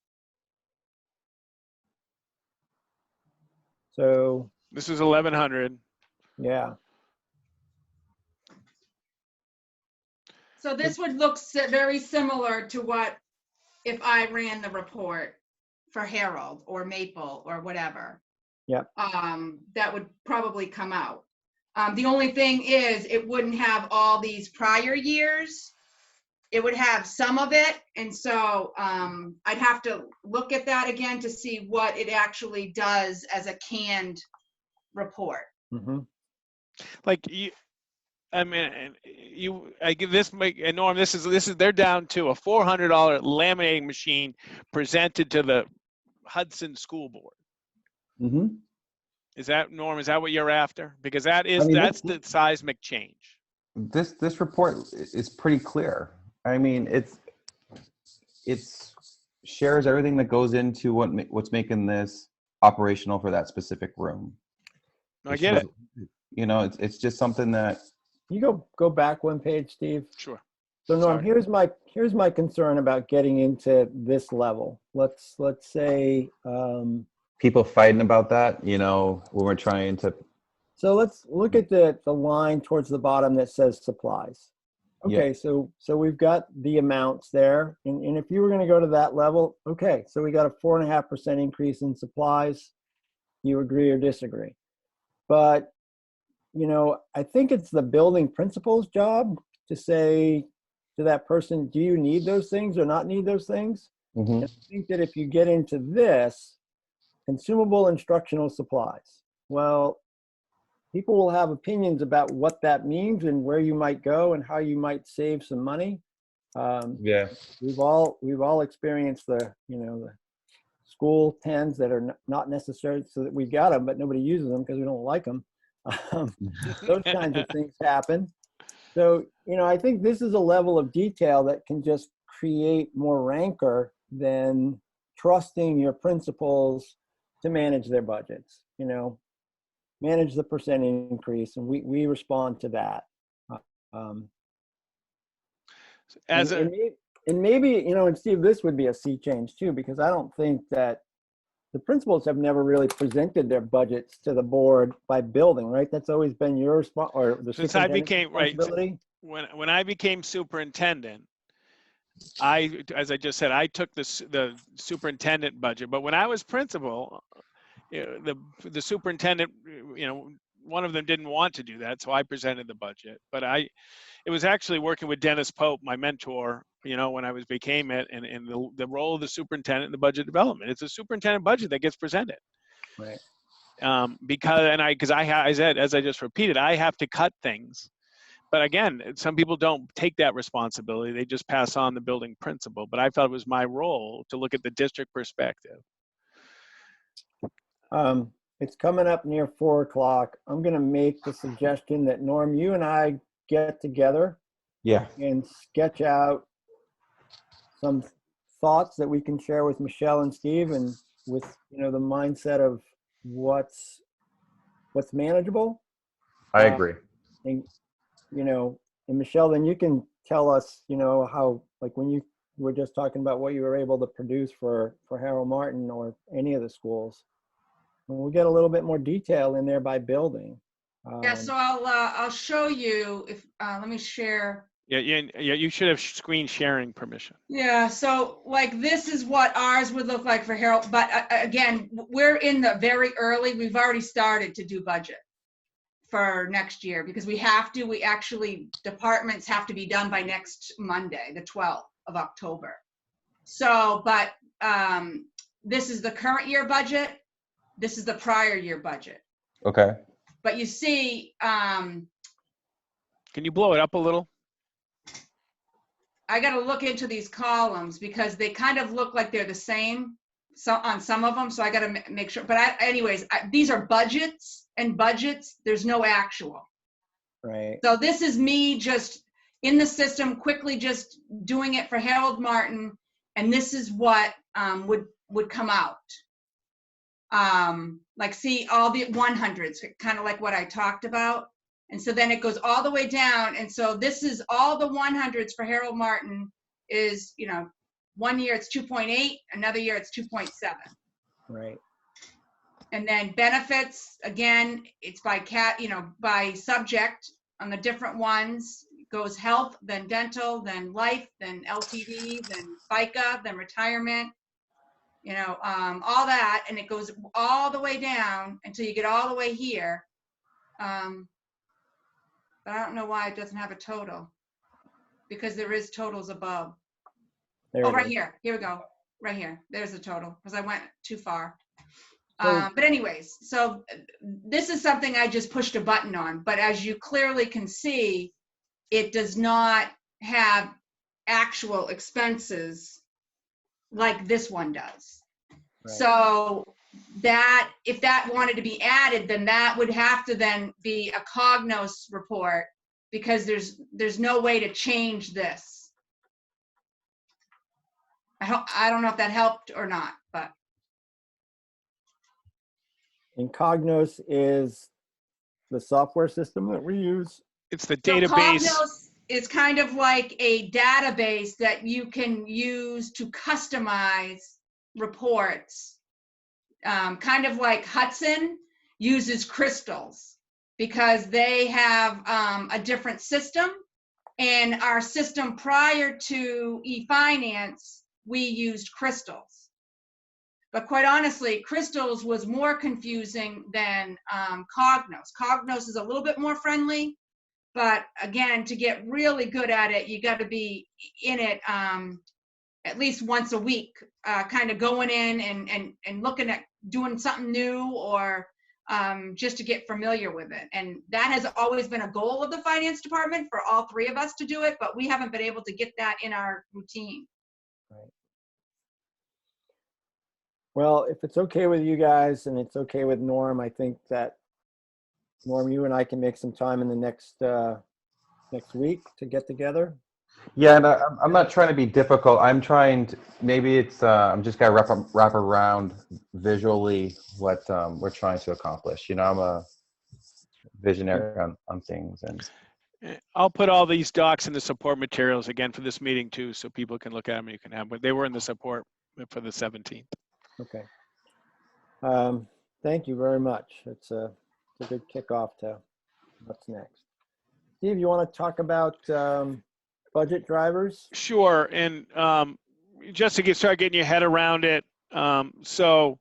So this is 1100. Yeah. So this would look very similar to what if I ran the report for Harold or Maple or whatever. Yep. That would probably come out. The only thing is it wouldn't have all these prior years. It would have some of it. And so I'd have to look at that again to see what it actually does as a canned report. Mm-hmm. Like I give this, and Norm, this is they're down to a $400 laminating machine presented to the Hudson School Board. Mm-hmm. Is that, Norm, is that what you're after? Because that's the seismic change. This report is pretty clear. I mean, it's shares everything that goes into what's making this operational for that specific room. I get it. It's just something that. You go back one page, Steve. Sure. So Norm, here's my concern about getting into this level. Let's say people fighting about that, when we're trying to. So let's look at the line towards the bottom that says supplies. Okay, yeah. So we've got the amounts there, and if you were going to go to that level, okay, so we got a 4.5% increase in supplies. You agree or disagree? But I think it's the building principal's job to say to that person, do you need those things or not need those things? Mm-hmm. I think that if you get into this, consumable instructional supplies, well, people will have opinions about what that means and where you might go and how you might save some money. Yeah. We've all experienced the school pens that are not necessary, so that we got them, but nobody uses them because we don't like them. Those kinds of things happen. So, I think this is a level of detail that can just create more rancor than trusting your principals to manage their budgets, manage the percent increase, and we respond to that. And maybe, and Steve, this would be a sea change too, because I don't think that the principals have never really presented their budgets to the board by building, right? That's always been your response, or the since I became responsibility. When I became superintendent, as I just said, I took the superintendent budget. But when I was principal, the superintendent, one of them didn't want to do that, so I presented the budget. But it was actually working with Dennis Pope, my mentor, when I became it, and the role of the superintendent in the budget development. It's a superintendent budget that gets presented. Right. Because I said, as I just repeated, I have to cut things. But again, some people don't take that responsibility. They just pass on the building principal. But I felt it was my role to look at the district perspective. It's coming up near 4 o'clock. I'm going to make the suggestion that, Norm, you and I get together and sketch out some thoughts that we can share with Michelle and Steve, and with the mindset of what's manageable. I agree. And Michelle, then you can tell us how, like, when you were just talking about what you were able to produce for Harold Martin or any of the schools, and we'll get a little bit more detail in there by building. Yeah, so I'll show you if let me share Yeah, you should have screen sharing permission. Yeah, so like this is what ours would look like for Harold, but again, we're in the very early, we've already started to do budget for next year because we actually, departments have to be done by next Monday, the 12th of October. So, but this is the current year budget. This is the prior year budget. Okay. But you see, Can you blow it up a little? I got to look into these columns because they kind of look like they're the same on some of them. So I got to make sure. But anyways, these are budgets, and budgets, there's no actual. Right. So this is me just in the system, quickly just doing it for Harold Martin. And this is what would come out. Like see all the 100s, kind of like what I talked about. And so then it goes all the way down. And so this is all the 100s for Harold Martin is, you know, 1 year it's 2.8, another year it's 2.7. Right. And then benefits, again, it's by by subject on the different ones. It goes health, then dental, then life, then LTD, then FICA, then retirement, you know, all that. And it goes all the way down until you get all the way here. But I don't know why it doesn't have a total, because there is totals above. There Oh, it right is. here. Here we go. Right here. There's a total because I went too far. So- But anyways, so this is something I just pushed a button on. But as you clearly can see, it does not have actual expenses like this one does. Right. So that if that wanted to be added, then that would have to then be a Cognos report, because there's no way to change this. I don't know if that helped or not, but And Cognos is the software system that we use. It's the so database. Cognos is kind of like a database that you can use to customize reports. Kind of like Hudson uses crystals because they have a different system. And our system prior to eFinance, we used crystals. But quite honestly, crystals was more confusing than Cognos. Cognos is a little bit more friendly, but again, to get really good at it, you got to be in it at least once a week, kind of going in and looking at doing something new, or just to get familiar with it. And that has always been a goal of the finance department for all three of us to do it, but we haven't been able to get that in our routine. Right. Well, if it's okay with you guys and it's okay with Norm, I think that Norm, you and I can make some time in the next week to get together. Yeah, and I'm not trying to be difficult. I'm trying to, maybe it's, I'm just gonna wrap around visually what we're trying to accomplish. You know, I'm a visionary on things, and I'll put all these docs in the support materials again for this meeting too, so people can look at them and you can have, but they were in the support for the 17th. Okay. Thank you very much. It's a good kickoff to what's next. Steve, you want to talk about budget drivers? Sure, and just to start getting your head around it, so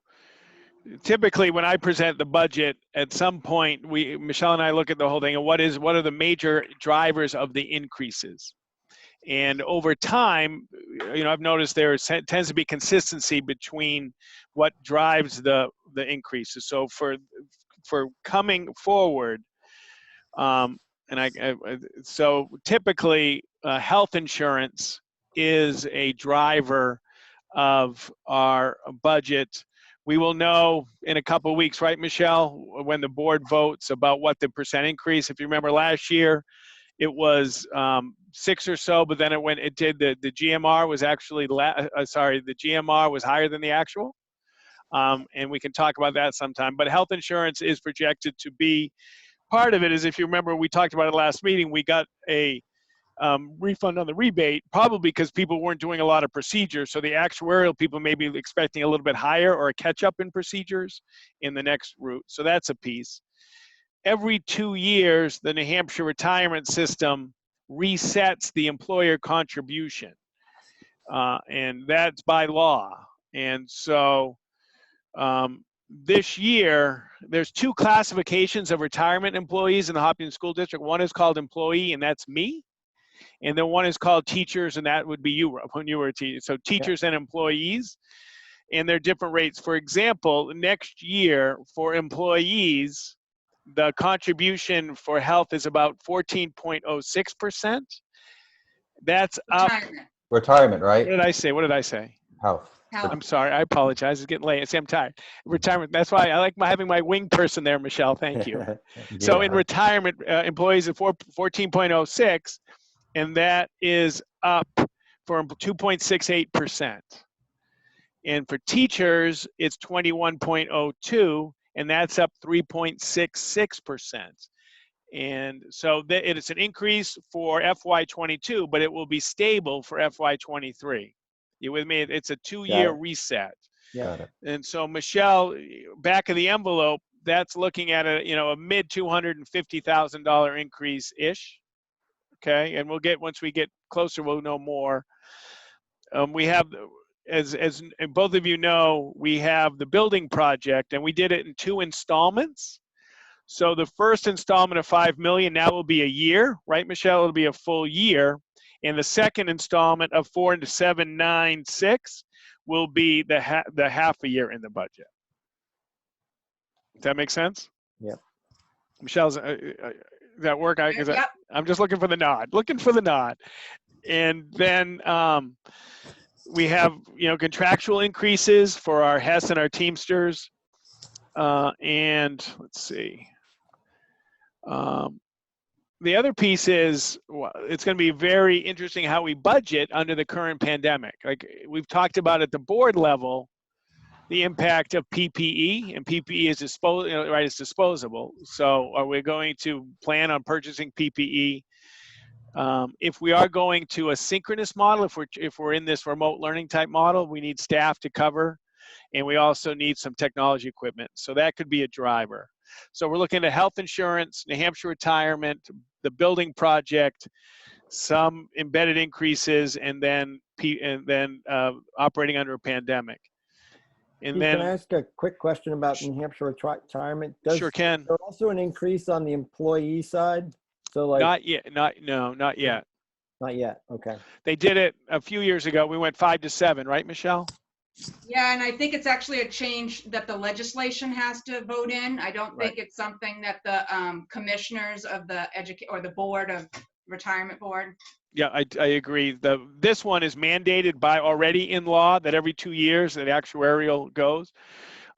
typically when I present the budget, at some point Michelle and I look at the whole thing and what are the major drivers of the increases. And over time, you know, I've noticed there tends to be consistency between what drives the increases. So for coming forward, so typically health insurance is a driver of our budget. We will know in a couple of weeks, right, Michelle, when the board votes about what the percent increase. If you remember last year, it was 6 or so, but then the GMR was actually, the GMR was higher than the actual. And we can talk about that sometime. But health insurance is projected to be, part of it is, if you remember, we talked about it last meeting, we got a refund on the rebate, probably because people weren't doing a lot of procedures. So the actuarial people may be expecting a little bit higher or a catch up in procedures in the next route. So that's a piece. Every 2 years, the New Hampshire retirement system resets the employer contribution. And that's by law. And so this year, there's two classifications of retirement employees in the Hopkinton School District. One is called employee, and that's me. And then one is called teachers, and that would be you, Rob, when you were a teacher. So teachers and employees, and they're different rates. For example, next year for employees, the contribution for health is about 14.06%. That's up. Retirement, right? What did I say? What did I say? Health. Health. I'm sorry. I apologize. It's getting late. See, I'm tired. Retirement. That's why I like having my wing person there, Michelle. Thank you. So in retirement, employees at 14.06, and that is up for 2.68%. And for teachers, it's 21.02, and that's up 3.66%. And so it's an increase for FY22, but it will be stable for FY23. You with me? It's a 2-year reset. Yeah. And so Michelle, back of the envelope, that's looking at a mid $250,000 increase ish. Okay, and once we get closer, we'll know more. We have, as both of you know, we have the building project, and we did it in 2 installments. So the first installment of $5 million now will be a year, right, Michelle? It'll be a full year. And the second installment of $4,796 will be the half a year in the budget. Does that make sense? Yep. Michelle's, does that work? Yep. I'm just looking for the nod. Looking for the nod. And then we have, contractual increases for our Hess and our Teamsters. And let's see. The other piece is it's going to be very interesting how we budget under the current pandemic. Like we've talked about at the board level, the impact of PPE, and PPE is it's disposable. So are we going to plan on purchasing PPE? If we are going to a synchronous model, if we're in this remote learning type model, we need staff to cover, and we also need some technology equipment. So that could be a driver. So we're looking at health insurance, New Hampshire retirement, the building project, some embedded increases, and then operating under a pandemic. And Can I ask a quick question about New Hampshire retirement? Sure can. There also an increase on the employee side? So like not yet. Not yet. Not yet. Okay. They did it a few years ago. We went 5 to 7, right, Michelle? Yeah, and I think it's actually a change that the legislation has to vote in. I don't think it's something that the commissioners of the or the board of retirement board. Yeah, I agree. This one is mandated by already in law that every 2 years that actuarial goes.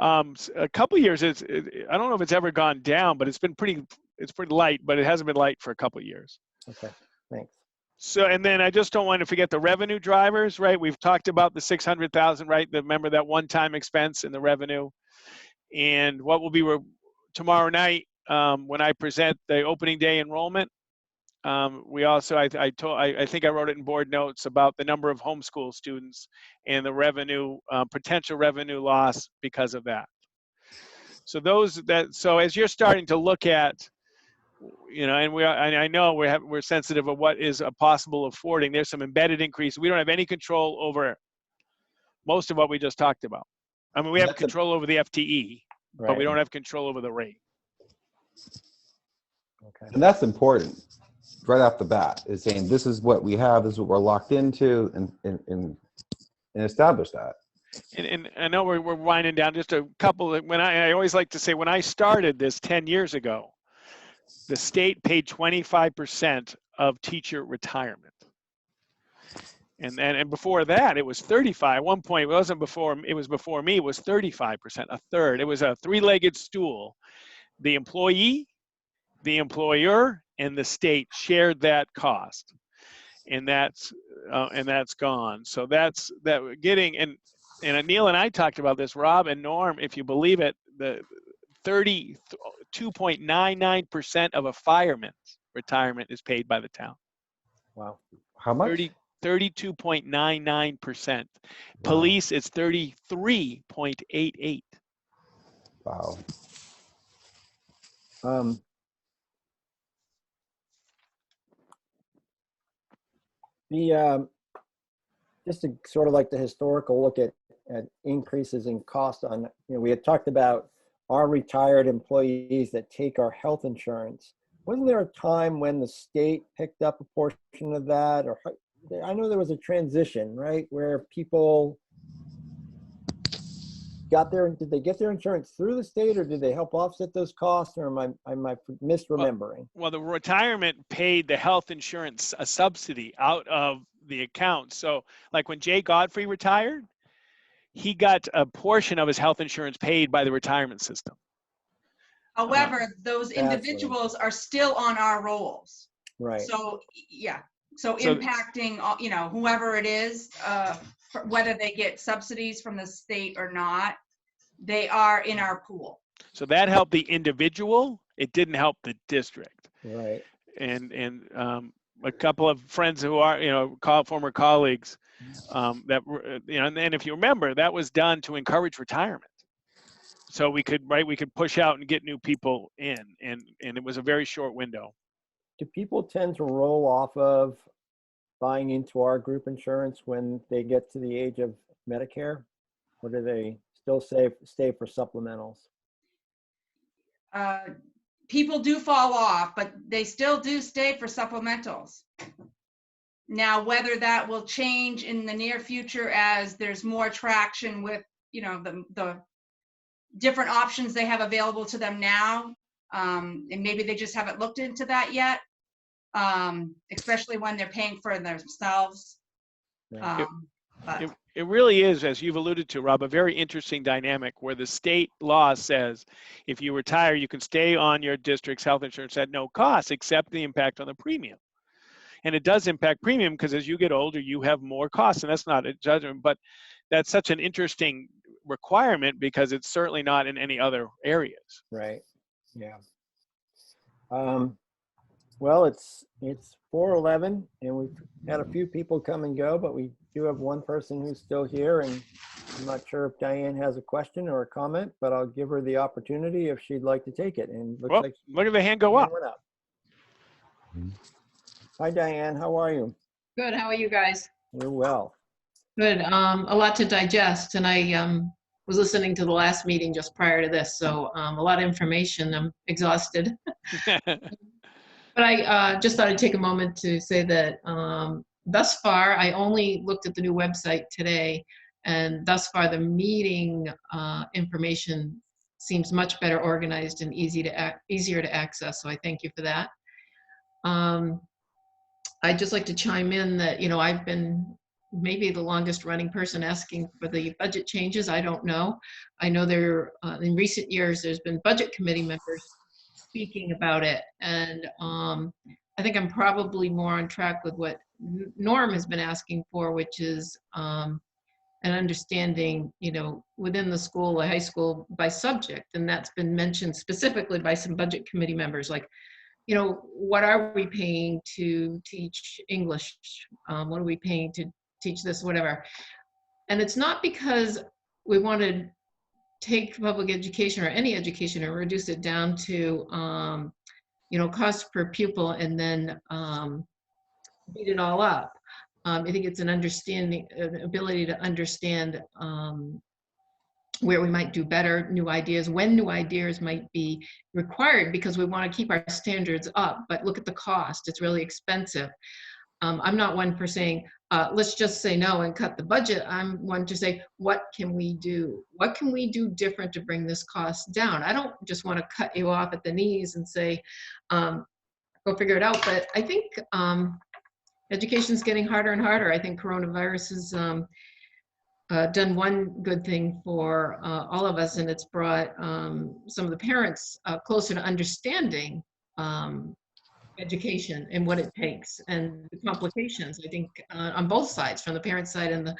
A couple of years, I don't know if it's ever gone down, but it's pretty light, but it hasn't been light for a couple of years. Okay, thanks. So, and then I just don't want to forget the revenue drivers, right? We've talked about the 600,000, right? Remember that one-time expense in the revenue. And what will be tomorrow night when I present the opening day enrollment. We also, I think I wrote it in board notes about the number of homeschool students and the revenue, potential revenue loss because of that. So so as you're starting to look at, and I know we're sensitive of what is a possible affording. There's some embedded increase. We don't have any control over most of what we just talked about. I mean, we have control over the FTE, but we don't have control over the rate. Okay. And that's important right off the bat, is saying this is what we have, this is what we're locked into, and establish that. And I know we're winding down just a couple. I always like to say, when I started this 10 years ago, the state paid 25% of teacher retirement. And before that, it was 35. At one point, it was before me, it was 35%, a third. It was a 3-legged stool. The employee, the employer, and the state shared that cost. And that's gone. So that's getting, and Neil and I talked about this, Rob and Norm, if you believe it, the 32.99% of a fireman's retirement is paid by the town. Wow. How much? 32.99%. Police, it's 33.88. Wow. The just to sort of like the historical look at increases in cost on, we had talked about our retired employees that take our health insurance. Wasn't there a time when the state picked up a portion of that? Or I know there was a transition, right, where people did they get their insurance through the state, or did they help offset those costs, or am I misremembering? Well, the retirement paid the health insurance a subsidy out of the account. So like when Jay Godfrey retired, he got a portion of his health insurance paid by the retirement system. However, those individuals are still on our rolls. Right. So, yeah. So impacting, whoever it is, whether they get subsidies from the state or not, they are in our pool. So that helped the individual. It didn't help the district. Right. And a couple of friends who are, former colleagues, that were, and if you remember, that was done to encourage retirement. So we could push out and get new people in, and it was a very short window. Do people tend to roll off of buying into our group insurance when they get to the age of Medicare, or do they still stay for supplementals? People do fall off, but they still do stay for supplementals. Now, whether that will change in the near future as there's more traction with, the different options they have available to them now, and maybe they just haven't looked into that yet, especially when they're paying for themselves. It really is, as you've alluded to, Rob, a very interesting dynamic where the state law says if you retire, you can stay on your district's health insurance at no cost, except the impact on the premium. And it does impact premium because as you get older, you have more costs, and that's not a judgment, but that's such an interesting requirement because it's certainly not in any other areas. Right. Yeah. Well, it's 4:11, and we've had a few people come and go, but we do have one person who's still here, and I'm not sure if Diane has a question or a comment, but I'll give her the opportunity if she'd like to take it. And looks like look at the hand go up. Hi, Diane. How are you? Good. How are you guys? We're well. Good. A lot to digest, and I was listening to the last meeting just prior to this, so a lot of information. I'm exhausted. But I just thought I'd take a moment to say that thus far, I only looked at the new website today, and thus far the meeting information seems much better organized and easier to access, so I thank you for that. I'd just like to chime in that, I've been maybe the longest running person asking for the budget changes. I don't know. I know in recent years, there's been budget committee members speaking about it. And I think I'm probably more on track with what Norm has been asking for, which is an understanding, within the school, the high school, by subject. And that's been mentioned specifically by some budget committee members, like, what are we paying to teach English? What are we paying to teach this, whatever? And it's not because we want to take public education or any education and reduce it down to, cost per pupil and then beat it all up. I think it's an ability to understand where we might do better, new ideas, when new ideas might be required, because we want to keep our standards up, but look at the cost. It's really expensive. I'm not one for saying, let's just say no and cut the budget. I'm one to say, what can we do? What can we do different to bring this cost down? I don't just want to cut you off at the knees and say, go figure it out. But I think education's getting harder and harder. I think coronavirus has done one good thing for all of us, and it's brought some of the parents closer to understanding education and what it takes and the complications, I think, on both sides, from the parent side and the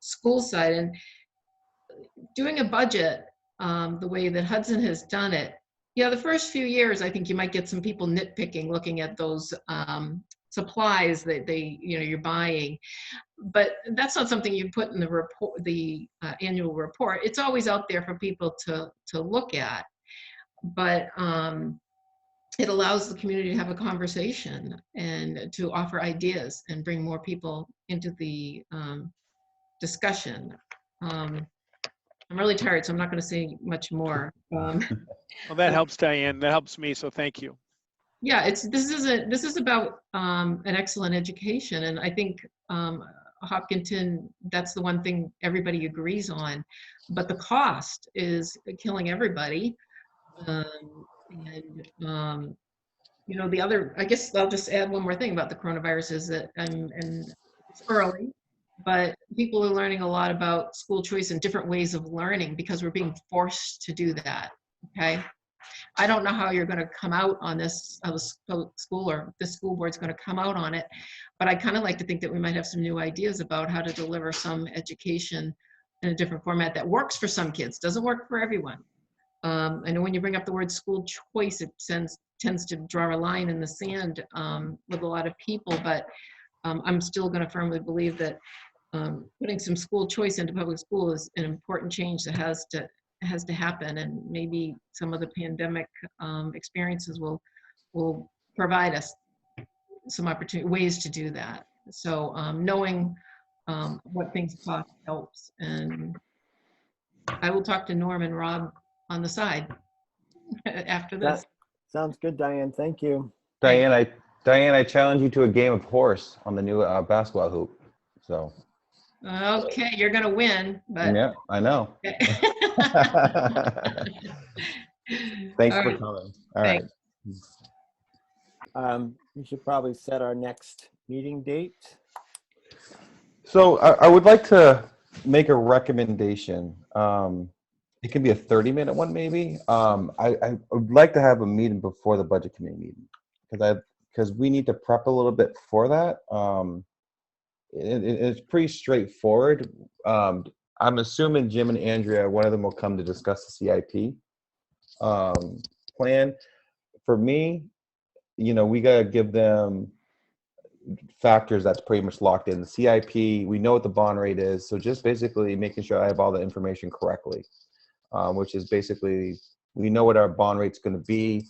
school side. And doing a budget the way that Hudson has done it, the first few years, I think you might get some people nitpicking, looking at those supplies that you're buying, but that's not something you put in the report, the annual report. It's always out there for people to look at. But it allows the community to have a conversation and to offer ideas and bring more people into the discussion. I'm really tired, so I'm not going to say much more. Well, that helps, Diane. That helps me. So thank you. Yeah, this is about an excellent education, and I think Hopkinton, that's the one thing everybody agrees on, but the cost is killing everybody. You know, the other, I guess I'll just add one more thing about the coronavirus is that, and it's early, but people are learning a lot about school choice and different ways of learning because we're being forced to do that. Okay. I don't know how you're going to come out on this, how the school or the school board's going to come out on it, but I kind of like to think that we might have some new ideas about how to deliver some education in a different format that works for some kids, doesn't work for everyone. I know when you bring up the word school choice, it tends to draw a line in the sand with a lot of people, but I'm still going to firmly believe that putting some school choice into public school is an important change that has to happen, and maybe some of the pandemic experiences will provide us some ways to do that. So knowing what things cost helps, and I will talk to Norm and Rob on the side after this. That sounds good, Diane. Thank you. Diane, I challenge you to a game of horse on the new basketball hoop. So. Okay, you're gonna win, but Yeah, I know. Thanks for coming. All right. We should probably set our next meeting date. So I would like to make a recommendation. It can be a 30-minute one, maybe. I would like to have a meeting before the budget committee meeting because we need to prep a little bit for that. It's pretty straightforward. I'm assuming Jim and Andrea, one of them will come to discuss the CIP plan. For me, you know, we got to give them factors that's pretty much locked in. The CIP, we know what the bond rate is, so just basically making sure I have all the information correctly, which is basically we know what our bond rate's going to be.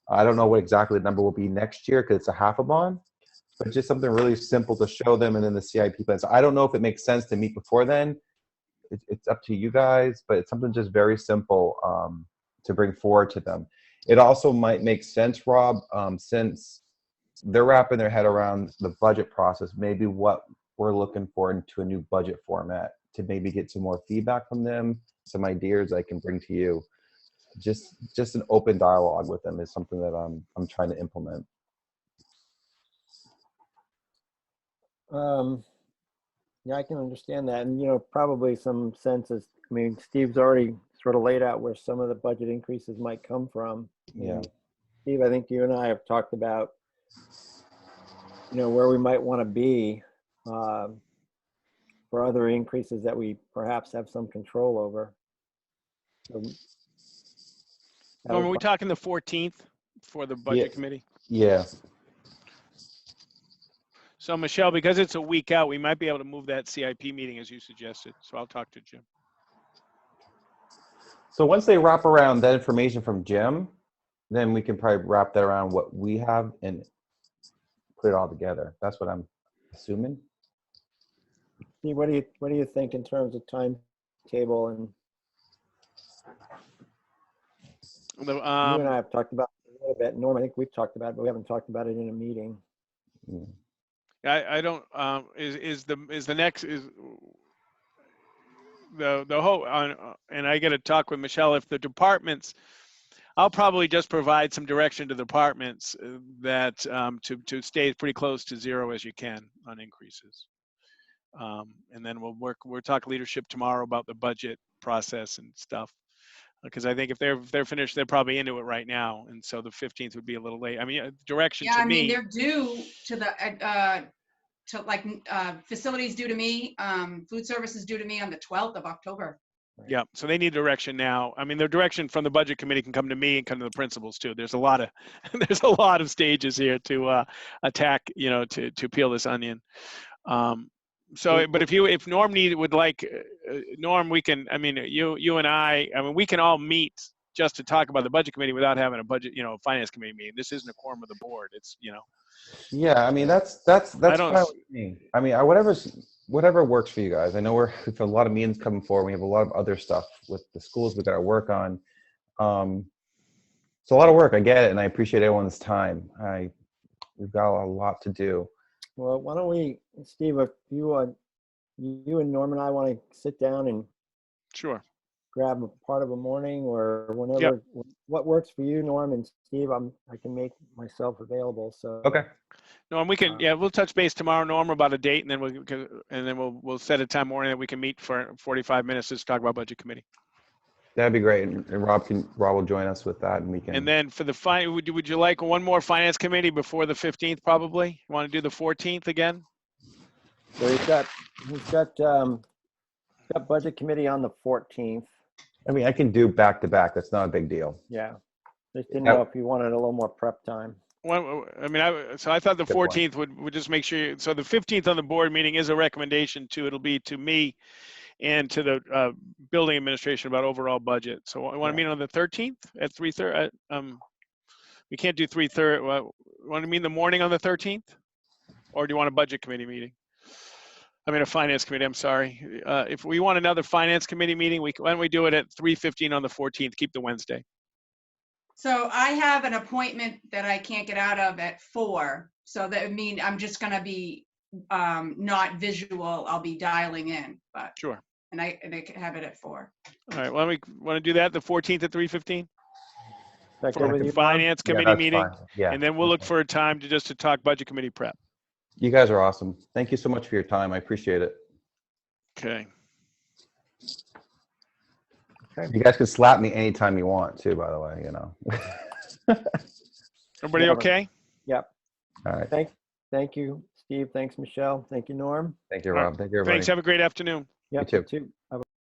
I don't know what exactly the number will be next year because it's a half a bond, but just something really simple to show them, and then the CIP plan. So I don't know if it makes sense to meet before then. It's up to you guys, but it's something just very simple to bring forward to them. It also might make sense, Rob, since they're wrapping their head around the budget process, maybe what we're looking for into a new budget format, to maybe get some more feedback from them, some ideas I can bring to you. Just an open dialogue with them is something that I'm trying to implement. Yeah, I can understand that. And, you know, probably some senses, I mean, Steve's already sort of laid out where some of the budget increases might come from. Yeah. And Steve, I think you and I have talked about, you know, where we might want to be for other increases that we perhaps have some control over. So Norm, are we talking the 14th for the budget committee? Yeah. So Michelle, because it's a week out, we might be able to move that CIP meeting as you suggested. So I'll talk to Jim. So once they wrap around that information from Jim, then we can probably wrap that around what we have and put it all together. That's what I'm assuming. Steve, what do you think in terms of timetable? And you and I have talked about it a little bit. Norm, I think we've talked about it, but we haven't talked about it in a meeting. I don't is the next is the whole and I got to talk with Michelle if the departments. I'll probably just provide some direction to the departments that to stay pretty close to zero as you can on increases, and then we'll talk leadership tomorrow about the budget process and stuff. Because I think if they're finished, they're probably into it right now, and so the 15th would be a little late. I mean, direction to me. Yeah, I mean they're due to the facilities due to me, food services due to me on the 12th of October. Yeah, so they need direction now. I mean, their direction from the budget committee can come to me and come to the principals too. There's a lot of stages here to attack, you know, to peel this onion. So, but if Norm would like, Norm, we can. I mean, you and I mean, we can all meet just to talk about the budget committee without having a budget, finance committee meeting. This isn't a quorum of the board. It's, Yeah, I mean, that's fine with me. I mean, whatever works for you guys. I know we have a lot of meetings coming forward. We have a lot of other stuff with the schools we got to work on. It's a lot of work. I get it, and I appreciate everyone's time. We've got a lot to do. Well, why don't we, Steve, if you and Norm and I want to sit down and sure. grab a part of a morning or whenever, what works for you, Norm and Steve, I can make myself available. So Okay. No, and we can, we'll touch base tomorrow, Norm, about a date, and then we'll set a time morning that we can meet for 45 minutes to talk about budget committee. That'd be great, and Rob will join us with that, and we can. And then for the would you like one more finance committee before the 15th? Probably. You want to do the 14th again? So he's got budget committee on the 14th. I mean, I can do back to back. That's not a big deal. Yeah, just didn't know if you wanted a little more prep time. Well, I mean, I thought the 14th would just make sure. So the 15th on the board meeting is a recommendation it'll be to me and to the building administration about overall budget. So I want to meet on the 13th at 3:30. We can't do 3:30. Want to meet in the morning on the 13th, or do you want a budget committee meeting? I mean, a finance committee. I'm sorry. If we want another finance committee meeting, why don't we do it at 3:15 on the 14th? Keep the Wednesday. So I have an appointment that I can't get out of at 4. So that would mean I'm just going to be not visual. I'll be dialing in, but Sure. And I can have it at 4. All right. Well, we want to do that the 14th at 3:15 For for the finance committee meeting, and then we'll look for a time to talk budget committee prep. You guys are awesome. Thank you so much for your time. I appreciate it. Okay. You guys can slap me anytime you want, too. By the way, Everybody okay? Yep. All right. Thank you, Steve. Thanks, Michelle. Thank you, Norm. Thank you, Rob. Thank you, everybody. Thanks. Have a great afternoon. Yep, You too. too.